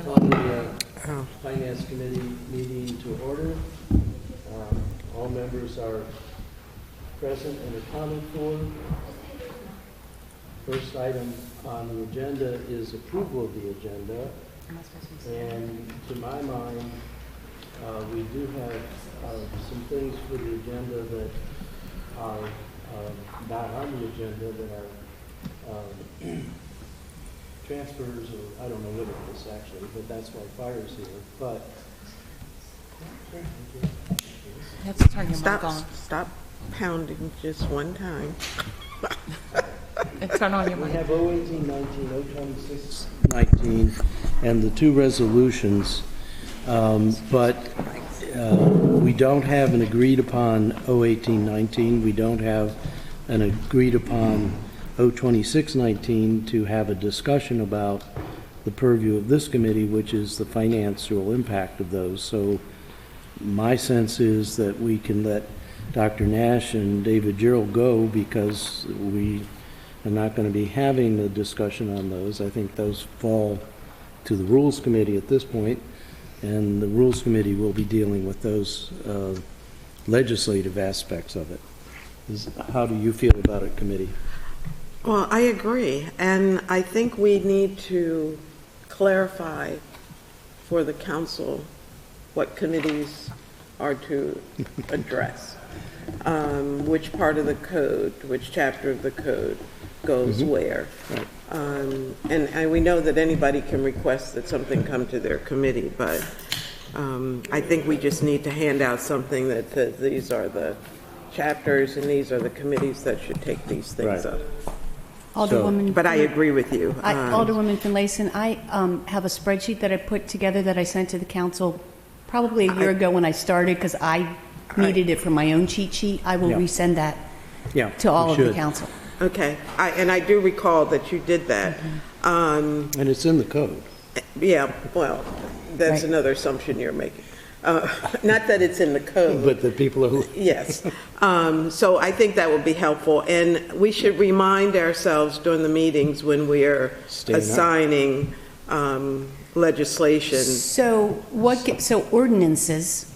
call the Finance Committee meeting to order. All members are present and accounted for. First item on the agenda is approval of the agenda. And to my mind, we do have some things for the agenda that are not on the agenda that are transfers, or I don't know what it is actually, but that's why fire's here. But Let's turn your mic on. Stop pounding just one time. Turn on your we mic. have 01819, 02619, and the two resolutions, but we don't have an agreed upon 01819. We don't have an agreed upon 02619 to have a discussion about the purview of this committee, which is the financial impact of those. So my sense is that we can let Dr. Nash and David Gerald go because we are not going to be having a discussion on those. I think those fall to the Rules Committee at this point, and the Rules Committee will be dealing with those legislative aspects of it. How do you feel about it, committee? Well, I agree, and I think we need to clarify for the council what committees are to address, which part of the code, which chapter of the code goes where. Right. And we know that anybody can request that something come to their committee, but I think we just need to hand out something that says these are the chapters and these are the committees that should take these things Right. up. Alderwoman. But I agree with you. Alderwoman Finlayson, I have a spreadsheet that I put together that I sent to the council probably a year ago when I started because I needed it for my own cheat sheet. I will Yeah. resend that Yeah, to all we of the should. council. Okay, and I do recall that you did that. And it's in the code. Yeah, well, that's Right. another assumption you're making. Not that it's in the code. But the people who, Yes. So I think that would be helpful. And we should remind ourselves during the meetings when we are Staying up. assigning legislation. So so ordinances,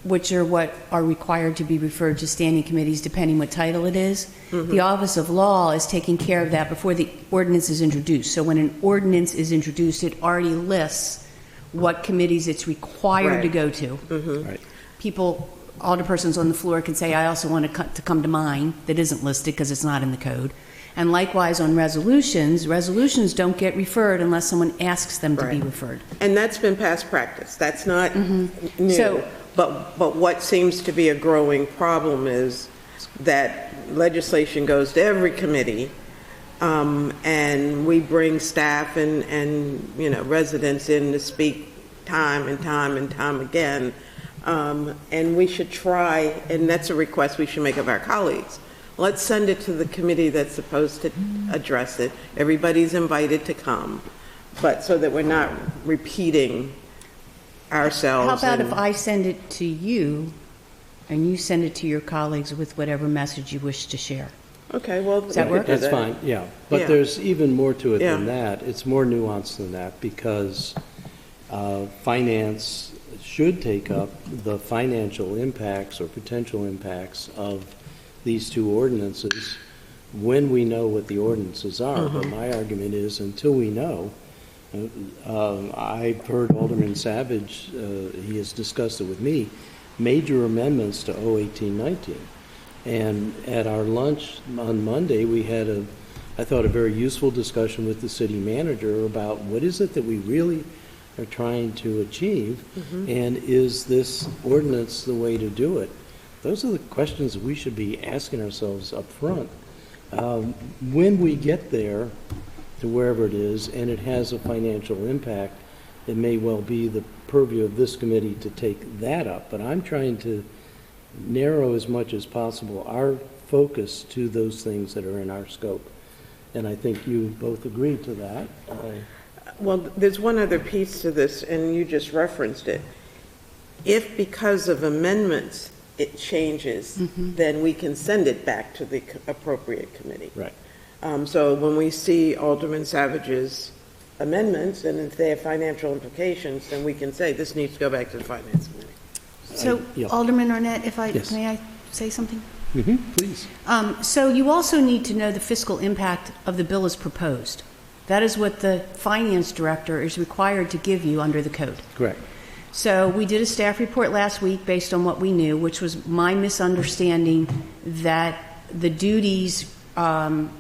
which are what are required to be referred to standing committees depending what title it is, the Office of Law is taking care of that before the ordinance is introduced. So when an ordinance is introduced, it already lists what committees it's required to Right. go to. right. People, alderpersons on the floor can say, I also want to come to mine, that isn't listed because it's not in the code. And likewise on resolutions, resolutions don't get referred unless someone asks them to be Right. referred. And that's been past practice. That's not new. So- But what seems to be a growing problem is that legislation goes to every committee, and we bring staff and residents in to speak time and time and time again. And we should try, and that's a request we should make of our colleagues. Let's send it to the committee that's supposed to address it. Everybody's invited to come, but so that we're not repeating ourselves. How about and- if I send it to you and you send it to your colleagues with whatever message you wish to share? Okay, well. Does that we could work? do That's that. fine, yeah. Yeah. But there's even more to it than Yeah. that. It's more nuanced than that because finance should take up the financial impacts or potential impacts of these two ordinances when we know what the ordinances are. But my argument is until we know, I've heard Alderman Savage, he has discussed it with me, major amendments to 01819. And at our lunch on Monday, we had I thought, a very useful discussion with the city manager about what is it that we really are trying to achieve, and is this ordinance the way to do it? Those are the questions we should be asking ourselves up front. When we get there to wherever it is, and it has a financial impact, it may well be the purview of this committee to take that up. But I'm trying to narrow as much as possible our focus to those things that are in our scope. And I think you both agree to that. Well, there's one other piece to this, and you just referenced it. If because of amendments it changes, then we can send it back to the appropriate committee. Right. So when we see Alderman Savage's amendments, and if they have financial implications, then we can say this needs to go back to the Finance Committee. So Yeah. Alderman Arnett, Yes. may I say something? Please. So you also need to know the fiscal impact of the bill as proposed. That is what the finance director is required to give you under the code. Correct. So we did a staff report last week based on what we knew, which was my misunderstanding that the duties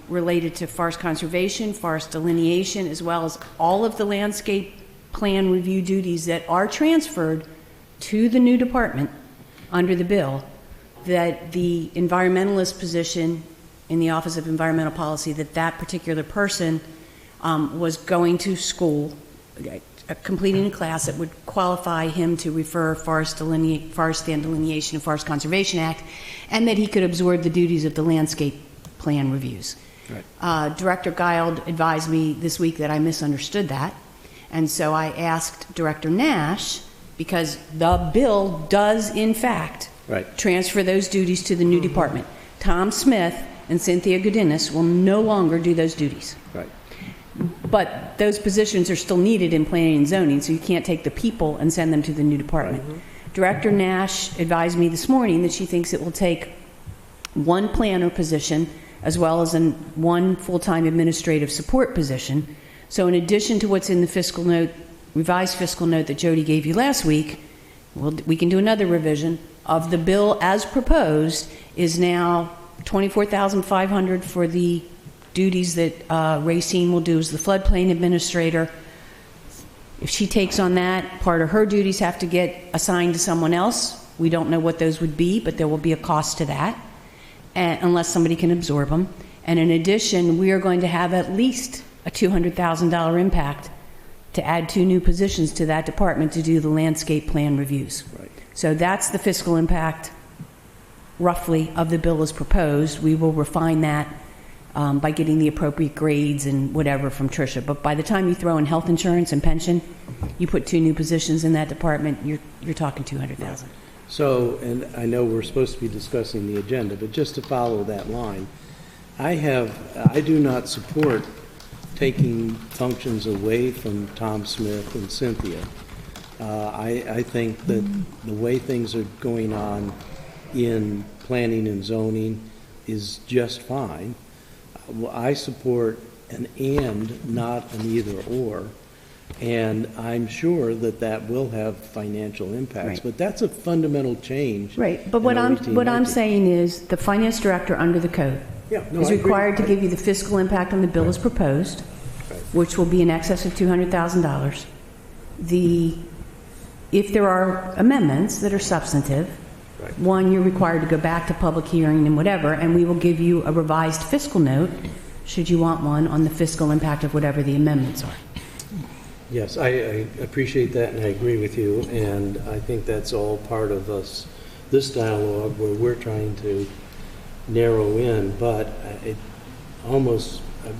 related to forest conservation, forest delineation, as well as all of the landscape plan review duties that are transferred to the new department under the bill, that the environmentalist position in the Office of Environmental Policy, that particular person was going to school, completing a class that would qualify him to refer Forest Stand Delineation and Forest Conservation Act, and that he could absorb the duties of the landscape plan reviews. Right. Director Guild advised me this week that I misunderstood that, and so I asked Director Nash, because the bill does, in fact, Right. transfer those duties to the new department. Tom Smith and Cynthia Godinez will no longer do those duties. Right. But those positions are still needed in planning and zoning, so you can't take the people and send them to the new department. Director Nash advised me this morning that she thinks it will take one planner position as well as one full-time administrative support position. So in addition to what's in the fiscal note, revised fiscal note that Jody gave you last week, we can do another revision of the bill as proposed is now $24,500 for the duties that Racine will do as the floodplain administrator. If she takes on that, part of her duties have to get assigned to someone else. We don't know what those would be, but there will be a cost to that, unless somebody can absorb them. And in addition, we are going to have at least a $200,000 impact to add 2 new positions to that department to do the landscape plan reviews. Right. So that's the fiscal impact, roughly, of the bill as proposed. We will refine that by getting the appropriate grades and whatever from Tricia. But by the time you throw in health insurance and pension, you put 2 new positions in that department, you're talking $200,000. So, and I know we're supposed to be discussing the agenda, but just to follow that line, I do not support taking functions away from Tom Smith and Cynthia. I think that the way things are going on in planning and zoning is just fine. I support an and, not an either or. And I'm sure that will have financial impacts, Right. but that's a fundamental change. Right, but in what I'm 1890. saying is the finance director under the code Yeah, no, is I agree. required to give you the fiscal impact on the bill as proposed, Right. which will be in excess of $200,000. If there are amendments that are substantive, Right. one, you're required to go back to public hearing and whatever, and we will give you a revised fiscal note, should you want one, on the fiscal impact of whatever the amendments are. Yes, I appreciate that, and I agree with you, and I think that's all part of this dialogue where we're trying to narrow in, but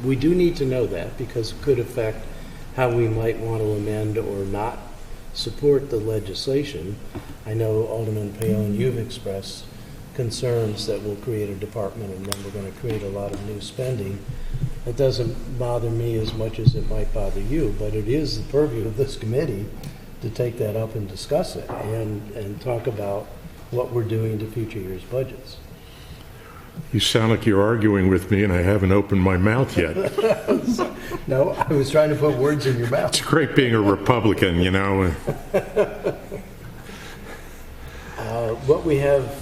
we do need to know that, because it could affect how we might want to amend or not support the legislation. I know, Alderman Payon, you've expressed concerns that we'll create a department and then we're going to create a lot of new spending. It doesn't bother me as much as it might bother you, but it is the purview of this committee to take that up and discuss it and talk about what we're doing to future years' budgets. You sound like you're arguing with me, and I haven't opened my mouth yet. No, I was trying to put words in your mouth. It's great being a Republican, you know. What we have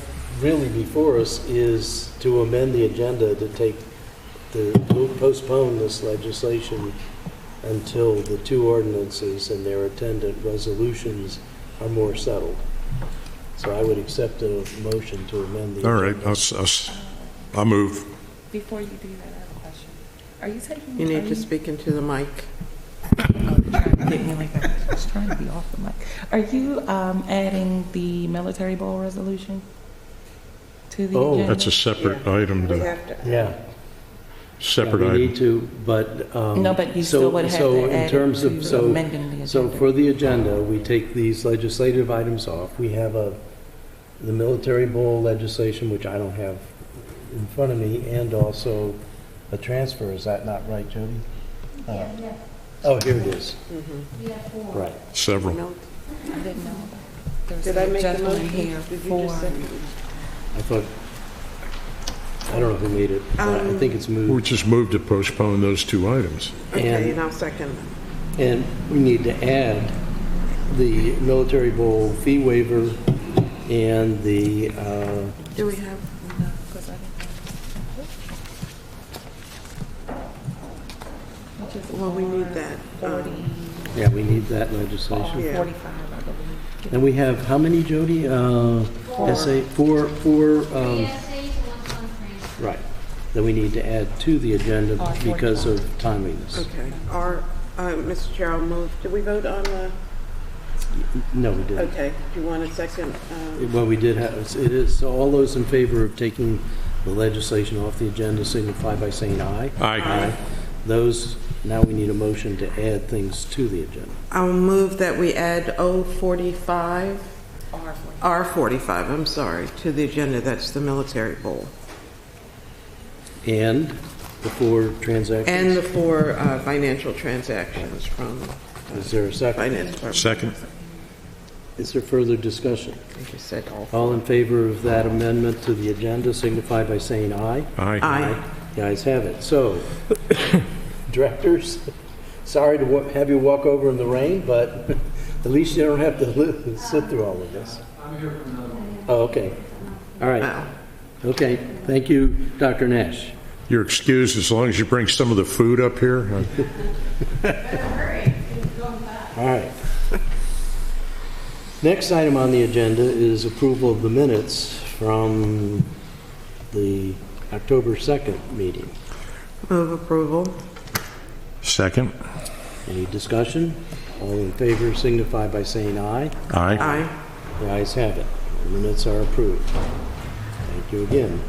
really before us is to amend the agenda to postpone this legislation until the 2 ordinances and their attendant resolutions are more settled. So I would accept a motion to amend the All right, agenda. I'll move. Before you do that, I have a question. Are you taking? You need to speak into the mic. Get me like that. I was trying to be off the mic. Are you adding the military bowl resolution to the Oh, agenda? That's a separate item, We to have to. Yeah. separate Yeah, we need item. to, but... No, but you still would have to in add terms it of to amending the So agenda. for the agenda, we take these legislative items off. We have the military bowl legislation, which I don't have in front of me, and also a transfer. Is that not right, Jody? Oh, here it is. Right. Several. No? I didn't know about it. Did I make the Gentleman motion? here Did you for, just second? I thought, I don't know who made it. I think it's We moved. just moved to postpone those two items. Okay, and I'll second. And we need to add the military bowl fee waiver and the, Do we have? no, because I didn't know. Which is Well, we need that. 40, yeah, we need that legislation. Yeah. 45, I believe. And we have, how many, Jody? SA, four, right, that we need to add to the agenda because of timeliness. Okay. Mr. Chair, I'll move. Did we vote on the? No, we didn't. Okay. Do you want a second? Well, we did have, it is, so all those in favor of taking the legislation off the agenda signify by saying aye. Aye. Those, now we need a motion to add things to the agenda. I'll move that we add O45, R40. R45, I'm sorry, to the agenda. That's the military bowl. And the four transactions. And the four financial transactions from Is there a second? Finance Department. Second. Is there further discussion? I think you said all. All in favor of that amendment to the agenda signify by saying aye. Aye. Aye. The ayes have it. So, directors, sorry to have you walk over in the rain, but at least you don't have to sit through all of this. I'm here for another one. Oh, okay. All right. Wow. Okay. Thank you, Dr. Nash. You're excused as long as you bring some of the food up here. All right. Next item on the agenda is approval of the minutes from the October 2nd meeting. Move approval. Second. Any discussion? All in favor signify by saying aye. Aye. Aye. The ayes have it. The minutes are approved. Thank you again.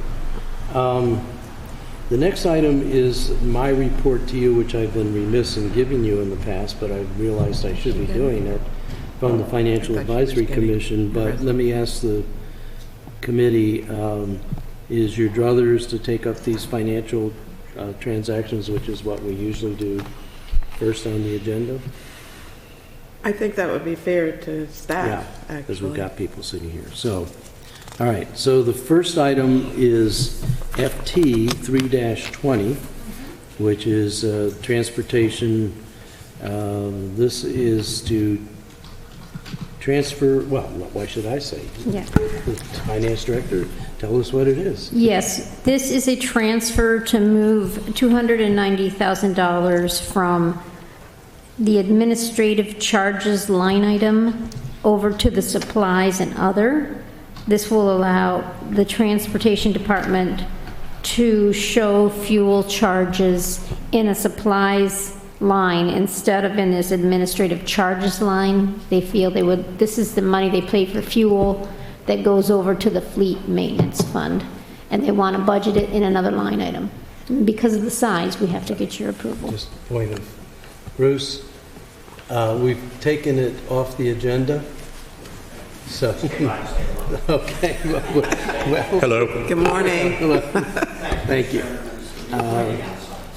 The next item is my report to you, which I've been remiss in giving you in the past, but I realized I should be doing it, from the Financial I thought she was Advisory getting Commission. the But let me ask the committee, is your druthers to take up these financial transactions, which is what we usually do, first on the agenda? I think that would be fair to Yeah, staff, because we've actually. got people sitting here. So, all right, so the first item is FT 3-20, which is transportation. This is to transfer, well, why should I say? Yeah. The Finance Director, tell us what it is. Yes, this is a transfer to move $290,000 from the administrative charges line item over to the supplies and other. This will allow the Transportation Department to show fuel charges in a supplies line instead of in this administrative charges line. They feel they would, this is the money they pay for fuel that goes over to the fleet maintenance fund, and they want to budget it in another line item. Because of the size, we have to get your approval. Just a point of, Bruce, we've taken it off the agenda, so, okay. Well, Hello. Good morning. thank you.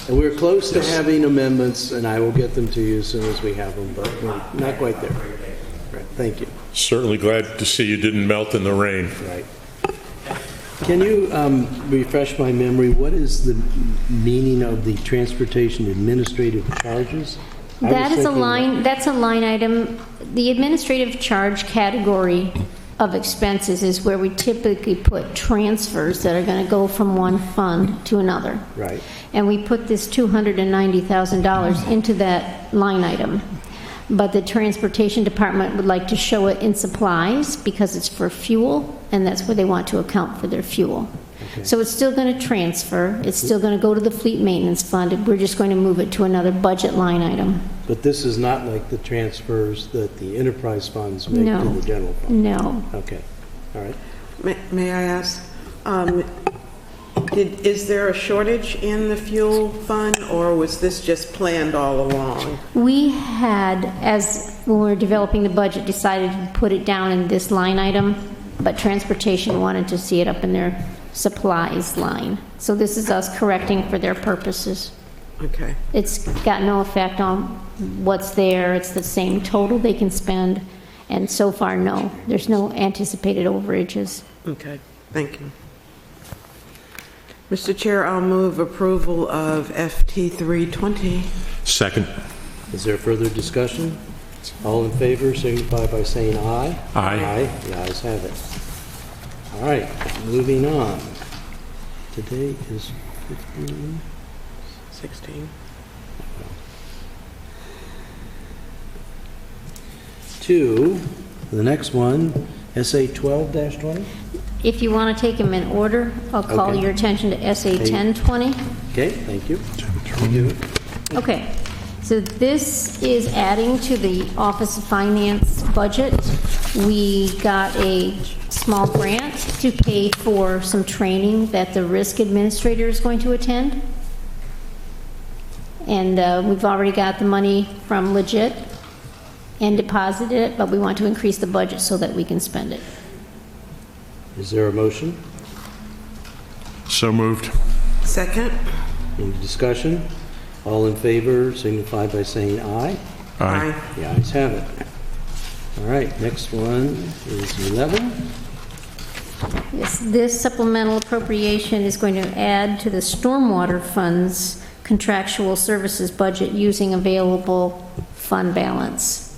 And we're close to having amendments, and I will get them to you as soon as we have them, but we're not quite there. Right, thank you. Certainly glad to see you didn't melt in the rain. Right. Can you refresh my memory? What is the meaning of the transportation administrative charges? I was That is a thinking line, that's a line item. The administrative charge category of expenses is where we typically put transfers that are going to go from one fund to another. Right. And we put this $290,000 into that line item. But the Transportation Department would like to show it in supplies because it's for fuel, and that's where they want to account for their fuel. Okay. So it's still going to transfer, it's still going to go to the Fleet Maintenance Fund, and we're just going to move it to another budget line item. But this is not like the transfers that the enterprise funds make No. to the general fund? No. Okay, all right. May I ask, is there a shortage in the fuel fund, or was this just planned all along? We had, when we were developing the budget, decided to put it down in this line item, but Transportation wanted to see it up in their supplies line. So this is us correcting for their purposes. Okay. It's got no effect on what's there. It's the same total they can spend. And so far, no, there's no anticipated overages. Okay, thank you. Mr. Chair, I'll move approval of FT 320. Second. Is there further discussion? All in favor signify by saying aye. Aye. The ayes have it. All right, moving on. Today is 15. 16. To the next one, SA 12-20. If you want to take them in order, I'll call Okay. your attention to SA 1020. Okay, thank you. Thank you. Okay, so this is adding to the Office of Finance budget. We got a small grant to pay for some training that the risk administrator is going to attend. And we've already got the money from Legit and deposited it, but we want to increase the budget so that we can spend it. Is there a motion? So moved. Second? Any discussion? All in favor signify by saying aye. Aye. The ayes have it. All right, next one is 11. Yes, this supplemental appropriation is going to add to the stormwater fund's contractual services budget using available fund balance.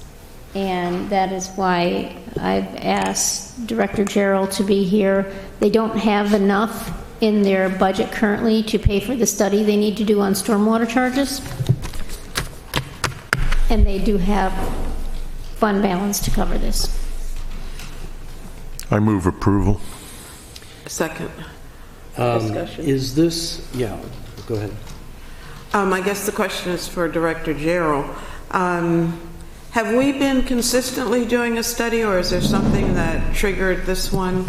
And that is why I've asked Director Gerald to be here. They don't have enough in their budget currently to pay for the study they need to do on stormwater charges. And they do have fund balance to cover this. I move approval. Second. Discussion. Is this, yeah, go ahead. I guess the question is for Director Gerald. Have we been consistently doing a study, or is there something that triggered this one?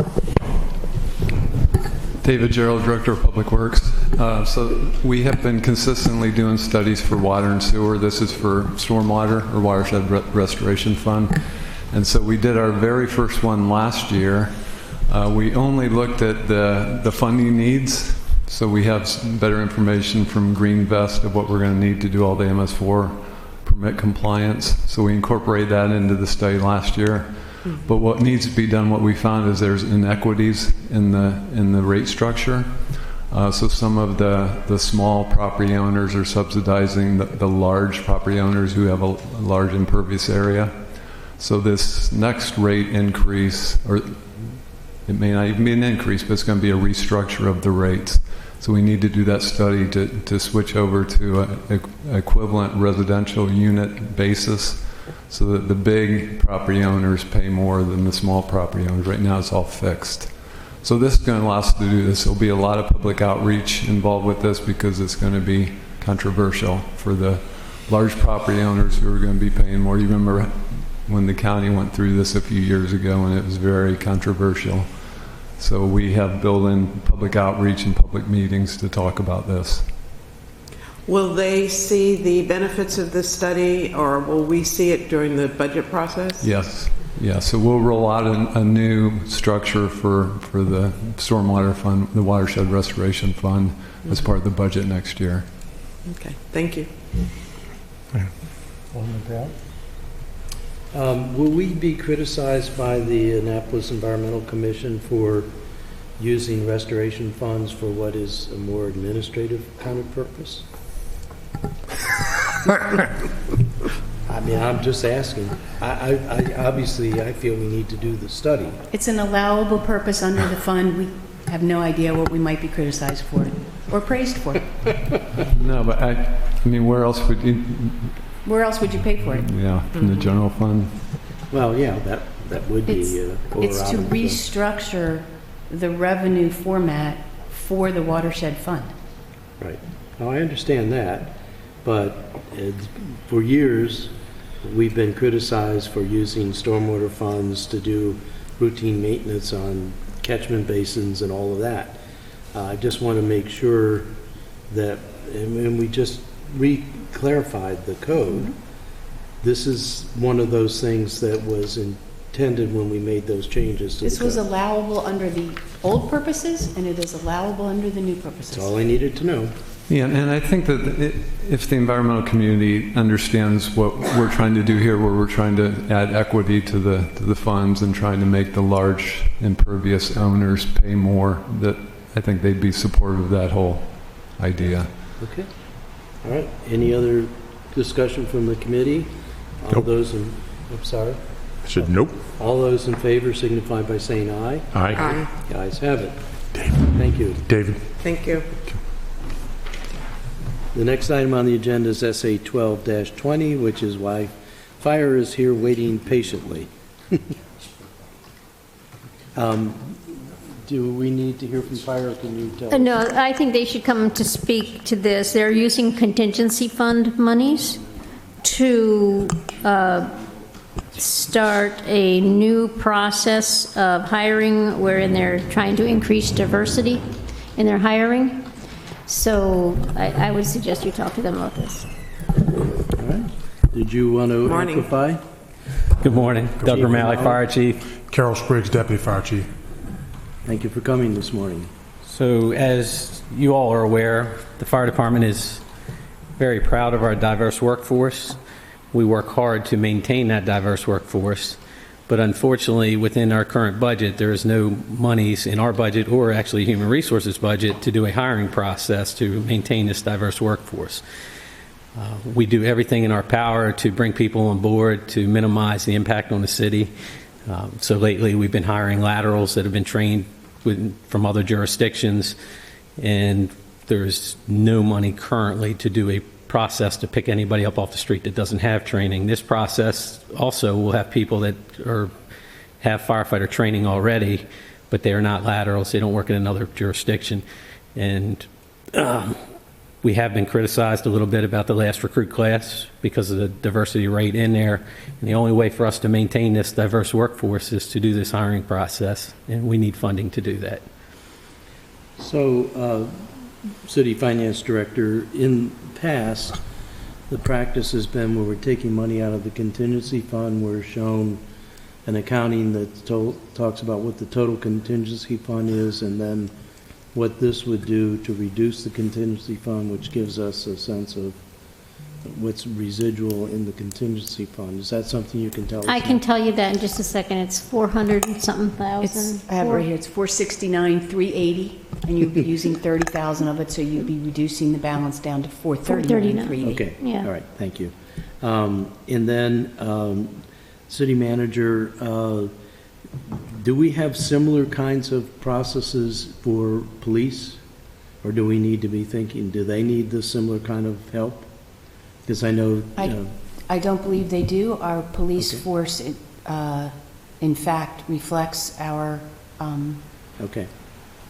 David Gerald, Director of Public Works. So we have been consistently doing studies for water and sewer. This is for stormwater or watershed restoration fund. And so we did our very first one last year. We only looked at the funding needs. So we have some better information from Green Vest of what we're going to need to do all the MS4 permit compliance. So we incorporated that into the study last year. But what needs to be done, what we found is there's inequities in the rate structure. So some of the small property owners are subsidizing the large property owners who have a large impervious area. So this next rate increase, or it may not even be an increase, but it's going to be a restructure of the rates. So we need to do that study to switch over to an equivalent residential unit basis so that the big property owners pay more than the small property owners. Right now it's all fixed. So this is going to allow us to do this. There'll be a lot of public outreach involved with this because it's going to be controversial for the large property owners who are going to be paying more. You remember when the county went through this a few years ago and it was very controversial. So we have built in public outreach and public meetings to talk about this. Will they see the benefits of this study, or will we see it during the budget process? Yes. Yeah, so we'll roll out a new structure for the stormwater fund, the watershed restoration fund, as part of the budget next year. Okay, thank you. Will we be criticized by the Annapolis Environmental Commission for using restoration funds for what is a more administrative kind of purpose? I mean, I'm just asking. I obviously, I feel we need to do the study. It's an allowable purpose under the fund. We have no idea what we might be criticized for or praised for. No, but I mean, where else would you, Where else would you pay for it? yeah, from the general fund? Well, yeah, that would be. It's to restructure the revenue format for the watershed fund. Right. Now, I understand that, but for years, we've been criticized for using stormwater funds to do routine maintenance on catchment basins and all of that. I just want to make sure that, and we just re-clarified the code, this is one of those things that was intended when we made those changes to the This was code. allowable under the old purposes, and it is allowable under the new That's purposes. all I needed to know. Yeah, and I think that if the environmental community understands what we're trying to do here, where we're trying to add equity to the funds and trying to make the large impervious owners pay more, that I think they'd be supportive of that whole idea. Okay. All right. Any other discussion from the committee? All Nope. those in, I'm sorry? I said, nope. All those in favor signify by saying aye. Aye. The ayes have it. David. Thank you. David. Thank you. The next item on the agenda is SA 12-20, which is why fire is here waiting patiently. Do we need to hear from fire, or can you tell us? No, I think they should come to speak to this. They're using contingency fund monies to start a new process of hiring wherein they're trying to increase diversity in their hiring. So I would suggest you talk to them about this. All right. Did you want to Morning. amplify? Good morning. Doug Chief Romali, Romali. Fire Chief. Carol Spriggs, Deputy Fire Chief. Thank you for coming this morning. So as you all are aware, the fire department is very proud of our diverse workforce. We work hard to maintain that diverse workforce, but unfortunately within our current budget, there is no monies in our budget or actually human resources budget to do a hiring process to maintain this diverse workforce. We do everything in our power to bring people on board to minimize the impact on the city. So lately we've been hiring laterals that have been trained from other jurisdictions, and there's no money currently to do a process to pick anybody up off the street that doesn't have training. This process also will have people that have firefighter training already, but they are not laterals. They don't work in another jurisdiction. And we have been criticized a little bit about the last recruit class because of the diversity rate in there. And the only way for us to maintain this diverse workforce is to do this hiring process, and we need funding to do that. So, City Finance Director, in the past, the practice has been where we're taking money out of the contingency fund, we're shown an accounting that talks about what the total contingency fund is, and then what this would do to reduce the contingency fund, which gives us a sense of what's residual in the contingency fund. Is that something you can tell us? I can tell you that in just a second. It's 400 and something thousand. I have it right here, it's 469,380, and you'd be using 30,000 of it, so you'd be reducing the balance down to 439,380. Okay, Yeah. all right, thank you. And then, City Manager, do we have similar kinds of processes for police? Or do we need to be thinking, do they need this similar kind of help? Because I know, I don't believe they do. Our police Okay. force, in fact, reflects our, okay,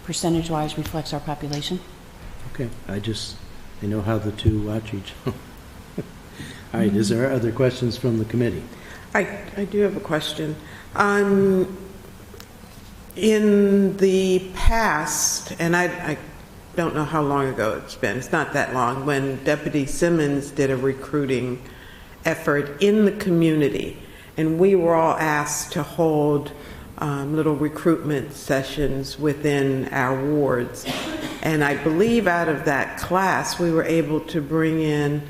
percentage-wise reflects our population. okay, I know how the two watch each other. All right, is there other questions from the committee? I do have a question. In the past, and I don't know how long ago it's been, it's not that long, when Deputy Simmons did a recruiting effort in the community, and we were all asked to hold little recruitment sessions within our wards. And I believe out of that class, we were able to bring in,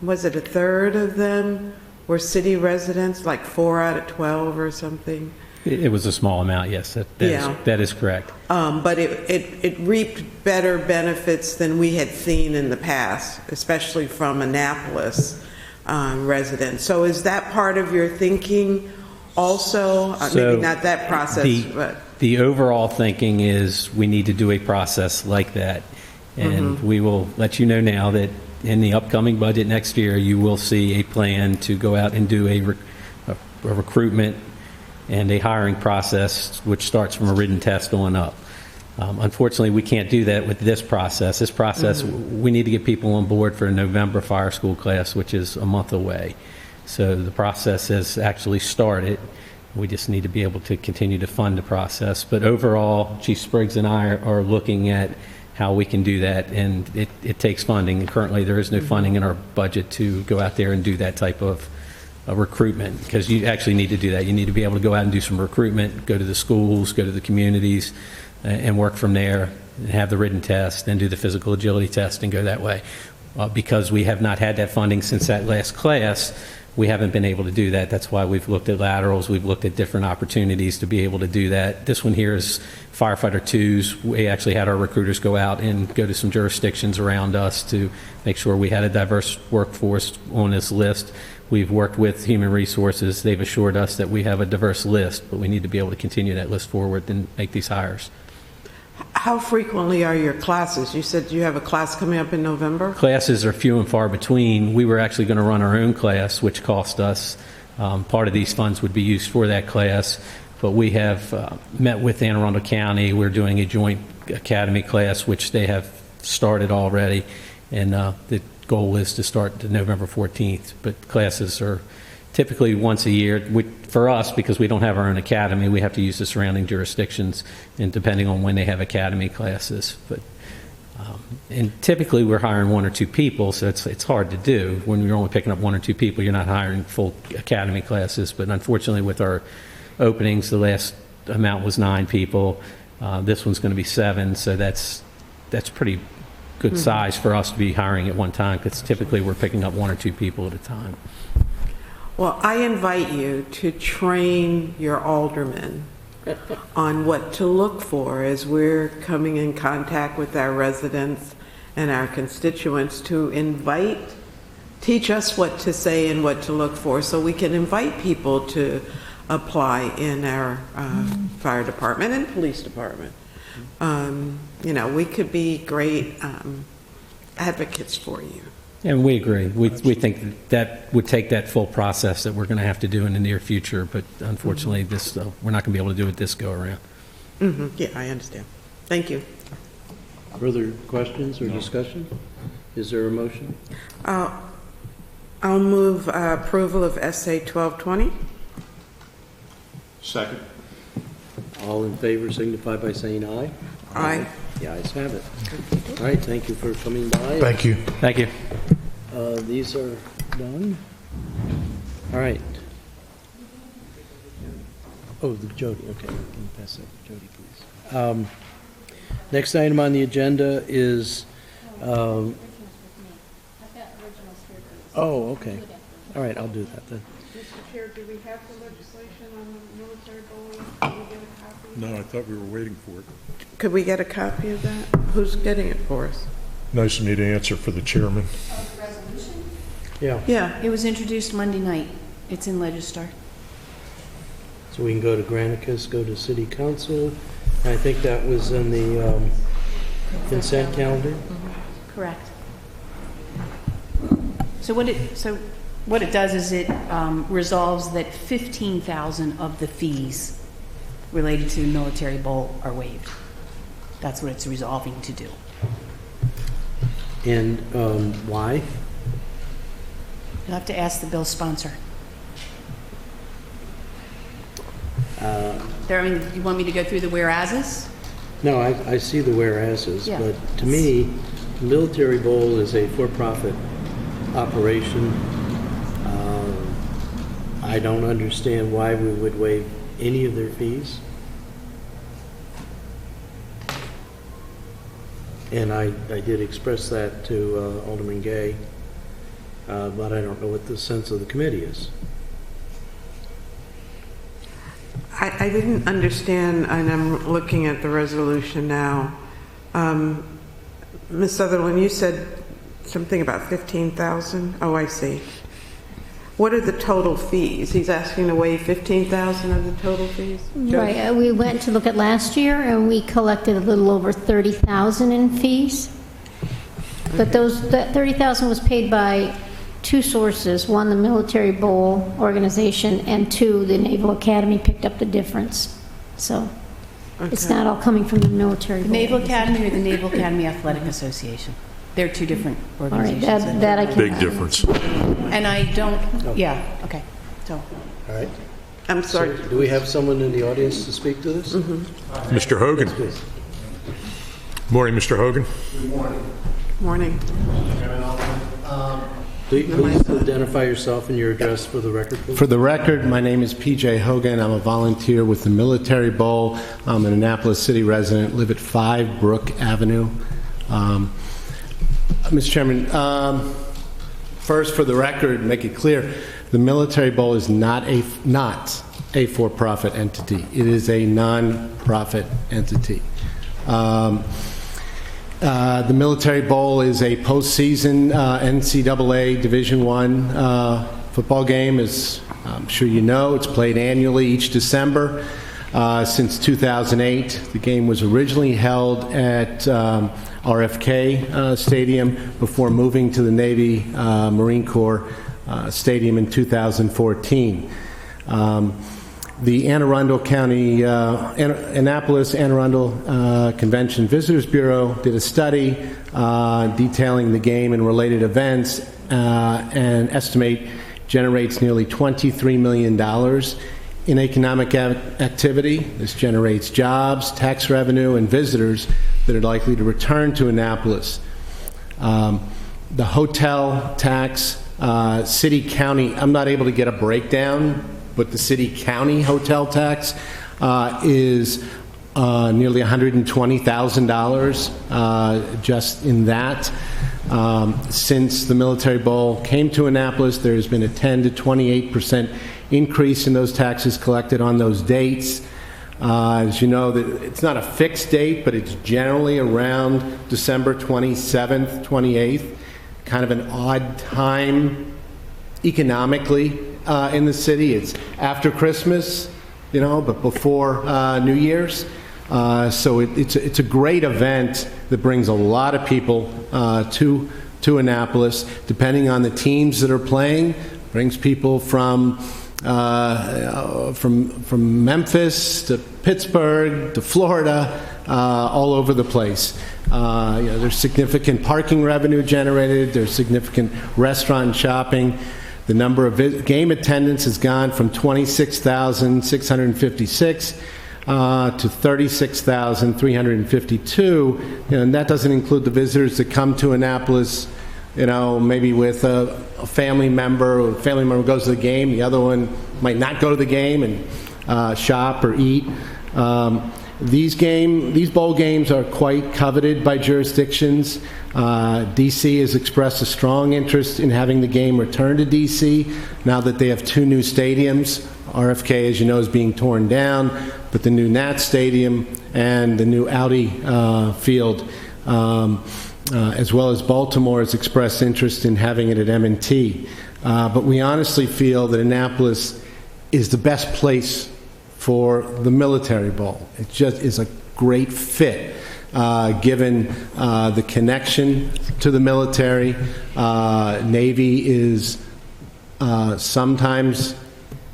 was it a third of them were city residents, like 4 out of 12 or something? It was a small amount, yes, that is correct. But it reaped better benefits than we had seen in the past, especially from Annapolis residents. So is that part of your thinking also? Maybe not that process, but... The overall thinking is we need to do a process like that. And we will let you know now that in the upcoming budget next year, you will see a plan to go out and do a recruitment and a hiring process, which starts from a written test on up. Unfortunately, we can't do that with this process. This process, we need to get people on board for a November fire school class, which is a month away. So the process has actually started. We just need to be able to continue to fund the process. But overall, Chief Spriggs and I are looking at how we can do that, and it takes funding. And currently, there is no funding in our budget to go out there and do that type of recruitment, because you actually need to do that. You need to be able to go out and do some recruitment, go to the schools, go to the communities, and work from there and have the written test, then do the physical agility test and go that way. Because we have not had that funding since that last class, we haven't been able to do that. That's why we've looked at laterals, we've looked at different opportunities to be able to do that. This one here is firefighter 2s. We actually had our recruiters go out and go to some jurisdictions around us to make sure we had a diverse workforce on this list. We've worked with Human Resources. They've assured us that we have a diverse list, but we need to be able to continue that list forward and make these hires. How frequently are your classes? You said you have a class coming up in November? Classes are few and far between. We were actually going to run our own class, which cost us. Part of these funds would be used for that class, but we have met with Anne Arundel County. We're doing a joint academy class, which they have started already, and the goal is to start to November 14th. But classes are typically once a year. For us, because we don't have our own academy, we have to use the surrounding jurisdictions, and depending on when they have academy classes. But and typically we're hiring 1 or 2 people, so it's hard to do. When you're only picking up 1 or 2 people, you're not hiring full academy classes. But unfortunately, with our openings, the last amount was 9 people. This one's going to be 7, so that's pretty good size for us to be hiring at one time, because typically we're picking up 1 or 2 people at a time. Well, I invite you to train your aldermen on what to look for as we're coming in contact with our residents and our constituents, to teach us what to say and what to look for, so we can invite people to apply in our fire department and police department. We could be great advocates for you. And we agree. We think that would take that full process that we're going to have to do in the near future, but unfortunately, this we're not going to be able to do it this go around. Yeah, I understand. Thank you. Further questions or discussion? Is there a motion? I'll move approval of SA 1220. Second. All in favor signify by saying aye. Aye. The ayes have it. All right, thank you for coming by. Thank you. Thank you. These are done. All right. Oh, the Jody. Okay, can you pass that to Jody, please? Next item on the agenda is. Oh, okay. All right, I'll do that then. Mr. Chair, do we have the legislation on the military bowling? Can we get a copy? No, I thought we were waiting for it. Could we get a copy of that? Who's getting it for us? Nice of me to answer for the chairman. Yeah. Yeah. It was introduced Monday night. It's in Legistar. So we can go to Granicus, go to City Council. I think that was in the consent calendar. Correct. So what it does is it resolves that 15,000 of the fees related to the military bowl are waived. That's what it's resolving to do. And why? You'll have to ask the bill sponsor. You want me to go through the whereases? No, I see the whereases, Yeah. but to me, the military bowl is a for-profit operation. I don't understand why we would waive any of their fees. And I did express that to Alderman Gay, but I don't know what the sense of the committee is. I didn't understand, and I'm looking at the resolution now. Ms. Sutherland, you said something about 15,000? Oh, I see. What are the total fees? He's asking to waive 15,000 of the total fees? Right, we went to look at last year, and we collected a little over 30,000 in fees. But that 30,000 was paid by 2 sources. One, the Military Bowl organization, and 2, the Naval Academy picked up the difference. So it's not all coming from the Military The Bowl. Naval Academy or the Naval Academy Athletic Association? They're 2 different All right, organizations. that I can... Big difference. And I don't, yeah, okay. So, All right. I'm sorry. So do we have someone in the audience to speak to this? Mr. Hogan. Please. Morning, Mr. Hogan. Morning. Please identify yourself and your address for the record, please. For the record, my name is PJ Hogan. I'm a volunteer with the Military Bowl. I'm an Annapolis City resident, live at 5 Brook Avenue. Mr. Chairman, first, for the record, make it clear, the Military Bowl is not a for-profit entity. It is a non-profit entity. The Military Bowl is a postseason NCAA Division I football game. As I'm sure you know, it's played annually each December since 2008. The game was originally held at RFK Stadium before moving to the Navy Marine Corps Stadium in 2014. The Anne Arundel County, Annapolis Anne Arundel Convention Visitors Bureau did a study detailing the game and related events and estimate generates nearly $23 million in economic activity. This generates jobs, tax revenue, and visitors that are likely to return to Annapolis. The hotel tax, city, county, I'm not able to get a breakdown, but the city-county hotel tax is nearly $120,000 just in that. Since the Military Bowl came to Annapolis, there has been a 10 to 28% increase in those taxes collected on those dates. As you know, it's not a fixed date, but it's generally around December 27th, 28th, kind of an odd time economically in the city. It's after Christmas, but before New Year's. So it's a great event that brings a lot of people to Annapolis. Depending on the teams that are playing, brings people from Memphis to Pittsburgh to Florida, all over the place. There's significant parking revenue generated. There's significant restaurant and shopping. The number of game attendance has gone from 26,656 to 36,352, and that doesn't include the visitors that come to Annapolis, maybe with a family member, or a family member goes to the game, the other one might not go to the game and shop or eat. These bowl games are quite coveted by jurisdictions. D.C. has expressed a strong interest in having the game return to D.C. now that they have 2 new stadiums. RFK, as you know, is being torn down, but the new Nats Stadium and the new Audi Field, as well as Baltimore, has expressed interest in having it at M&T. But we honestly feel that Annapolis is the best place for the Military Bowl. It just is a great fit, given the connection to the military. Navy is sometimes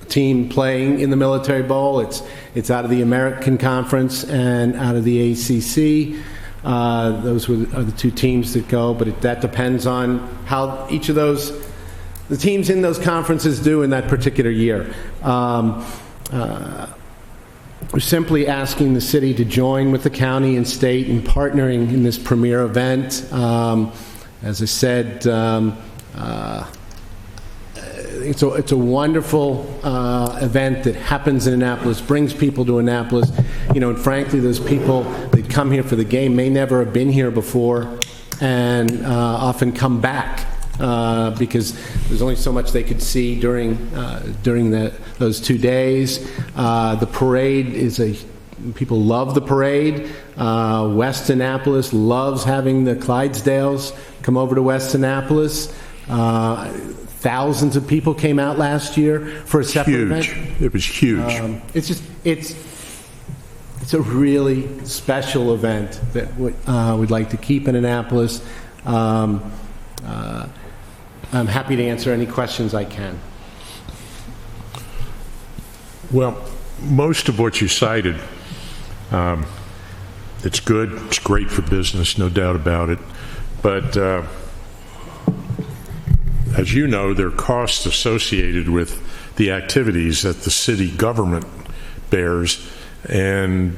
a team playing in the Military Bowl. It's out of the American Conference and out of the ACC. Those are the 2 teams that go, but that depends on how each of the teams in those conferences do in that particular year. We're simply asking the city to join with the county and state in partnering in this premier event. As I said, it's a wonderful event that happens in Annapolis, brings people to Annapolis. And frankly, those people that come here for the game may never have been here before and often come back. Because there's only so much they could see during those 2 days. The parade people love the parade. West Annapolis loves having the Clydesdales come over to West Annapolis. Thousands of people came out last year for a separate event. It was huge. It's a really special event that we'd like to keep in Annapolis. I'm happy to answer any questions I can. Well, most of what you cited, it's good, it's great for business, no doubt about it. But as you know, there are costs associated with the activities that the city government bears, and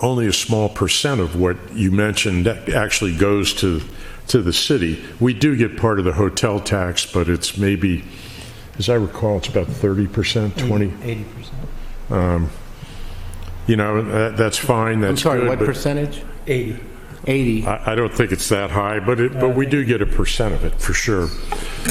only a small percent of what you mentioned that actually goes to the city. We do get part of the hotel tax, but it's maybe, as I recall, it's about 30%, 20. 80%. You know, that's fine, that's I'm sorry, good, what but 80. 80. I don't think it's that high, but we do get a percent of it, for sure.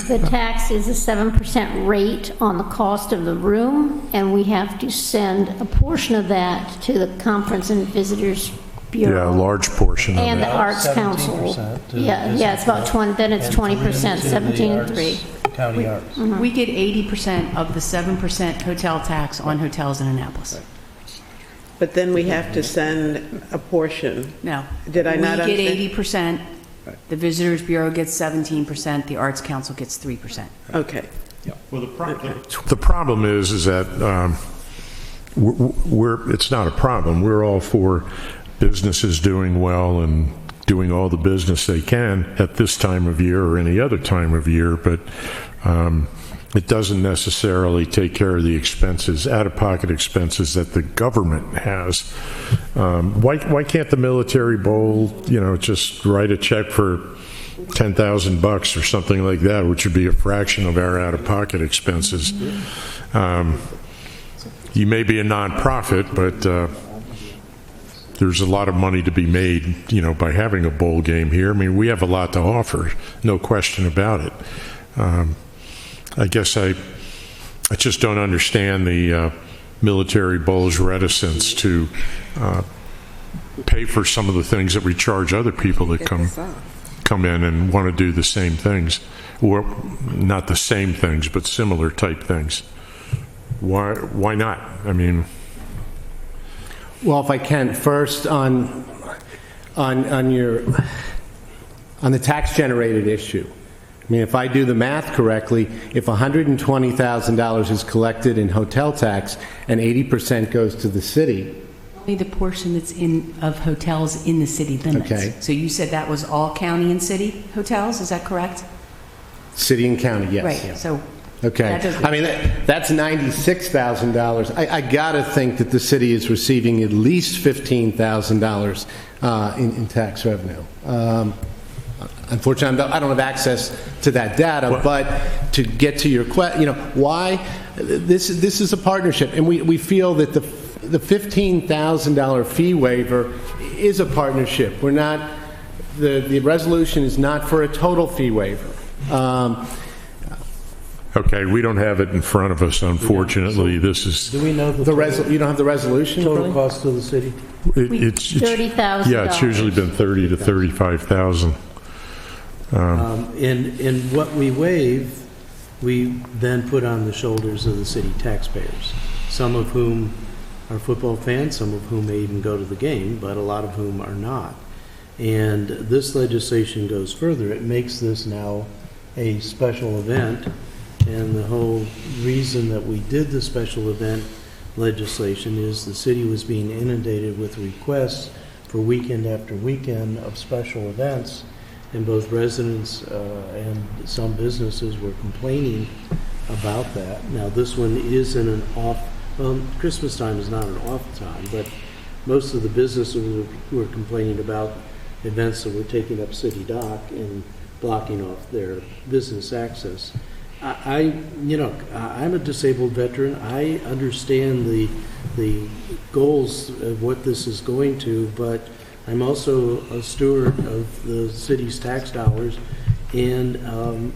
The tax is a 7% rate on the cost of the room, and we have to send a portion of that to the Conference and Visitors Yeah, a Bureau. large portion of And it. the Arts Council. 17% to Yeah, it's about 20, then it's and 20%, to the 17 and arts, 3. County arts. We get 80% of the 7% hotel tax on hotels in Annapolis. But then we have to send a portion. No. Did I not We get understand? 80%, the Visitors Bureau gets 17%, the Arts Council gets 3%. Okay. The problem is that it's not a problem. We're all for businesses doing well and doing all the business they can at this time of year or any other time of year, but it doesn't necessarily take care of the expenses, out-of-pocket expenses that the government has. Why can't the Military Bowl, just write a check for $10,000 or something like that, which would be a fraction of our out-of-pocket expenses? You may be a nonprofit, but there's a lot of money to be made, by having a bowl game here. I mean, we have a lot to offer, no question about it. I guess I just don't understand the Military Bowl's reticence to pay for some of the things that we charge other people that come in and want to do the same things, or not the same things, but similar type things. Why not? I mean, Well, if I can, first on the tax-generated issue. I mean, if I do the math correctly, if $120,000 is collected in hotel tax and 80% goes to the city, Only the portion that's of hotels in the city limits. Okay. So you said that was all county and city hotels, is that correct? city and county, yes. Right, so. Okay. that doesn't- I mean, that's $96,000. I got to think that the city is receiving at least $15,000 in tax revenue. Unfortunately, I don't have access to that data, but to get to your question, why? This is a partnership, and we feel that the $15,000 fee waiver is a partnership. We're not, the resolution is not for a total fee waiver. okay, we don't have it in front of us, unfortunately. This is, Do we know the You don't have the resolution? total Billy? cost to the city? it's $30,000. yeah, it's usually been 30 to 35,000. And what we waive, we then put on the shoulders of the city taxpayers, some of whom are football fans, some of whom may even go to the game, but a lot of whom are not. And this legislation goes further. It makes this now a special event, and the whole reason that we did the special event legislation is the city was being inundated with requests for weekend after weekend of special events, and both residents and some businesses were complaining about that. Now, this one is in an off, Christmas time is not an off time, but most of the businesses were complaining about events that were taking up city dock and blocking off their business access. I'm a disabled veteran. I understand the goals of what this is going to, but I'm also a steward of the city's tax dollars, and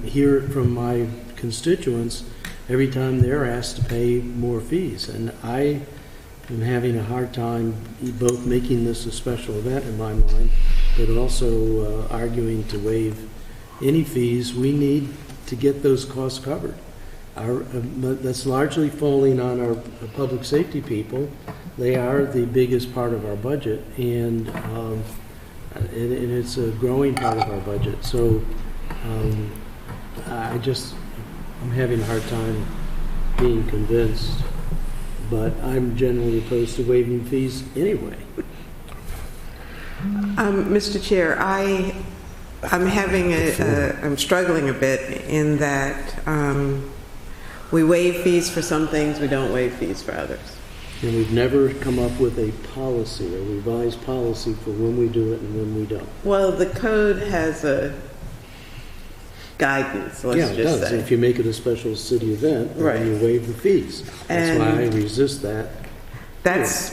hear it from my constituents every time they're asked to pay more fees. And I am having a hard time both making this a special event in my mind, but also arguing to waive any fees. We need to get those costs covered. That's largely falling on our public safety people. They are the biggest part of our budget, and it's a growing part of our budget. So I'm having a hard time being convinced, but I'm generally opposed to waiving fees anyway. Mr. Chair, I'm struggling a bit in that we waive fees for some things, we don't waive fees for others. And we've never come up with a policy, a revised policy for when we do it and when we don't. Well, the code has a guidance, Yeah, let's it just does. say. If you make it a special city event, Right. then you waive the fees. That's And- why I resist that. That's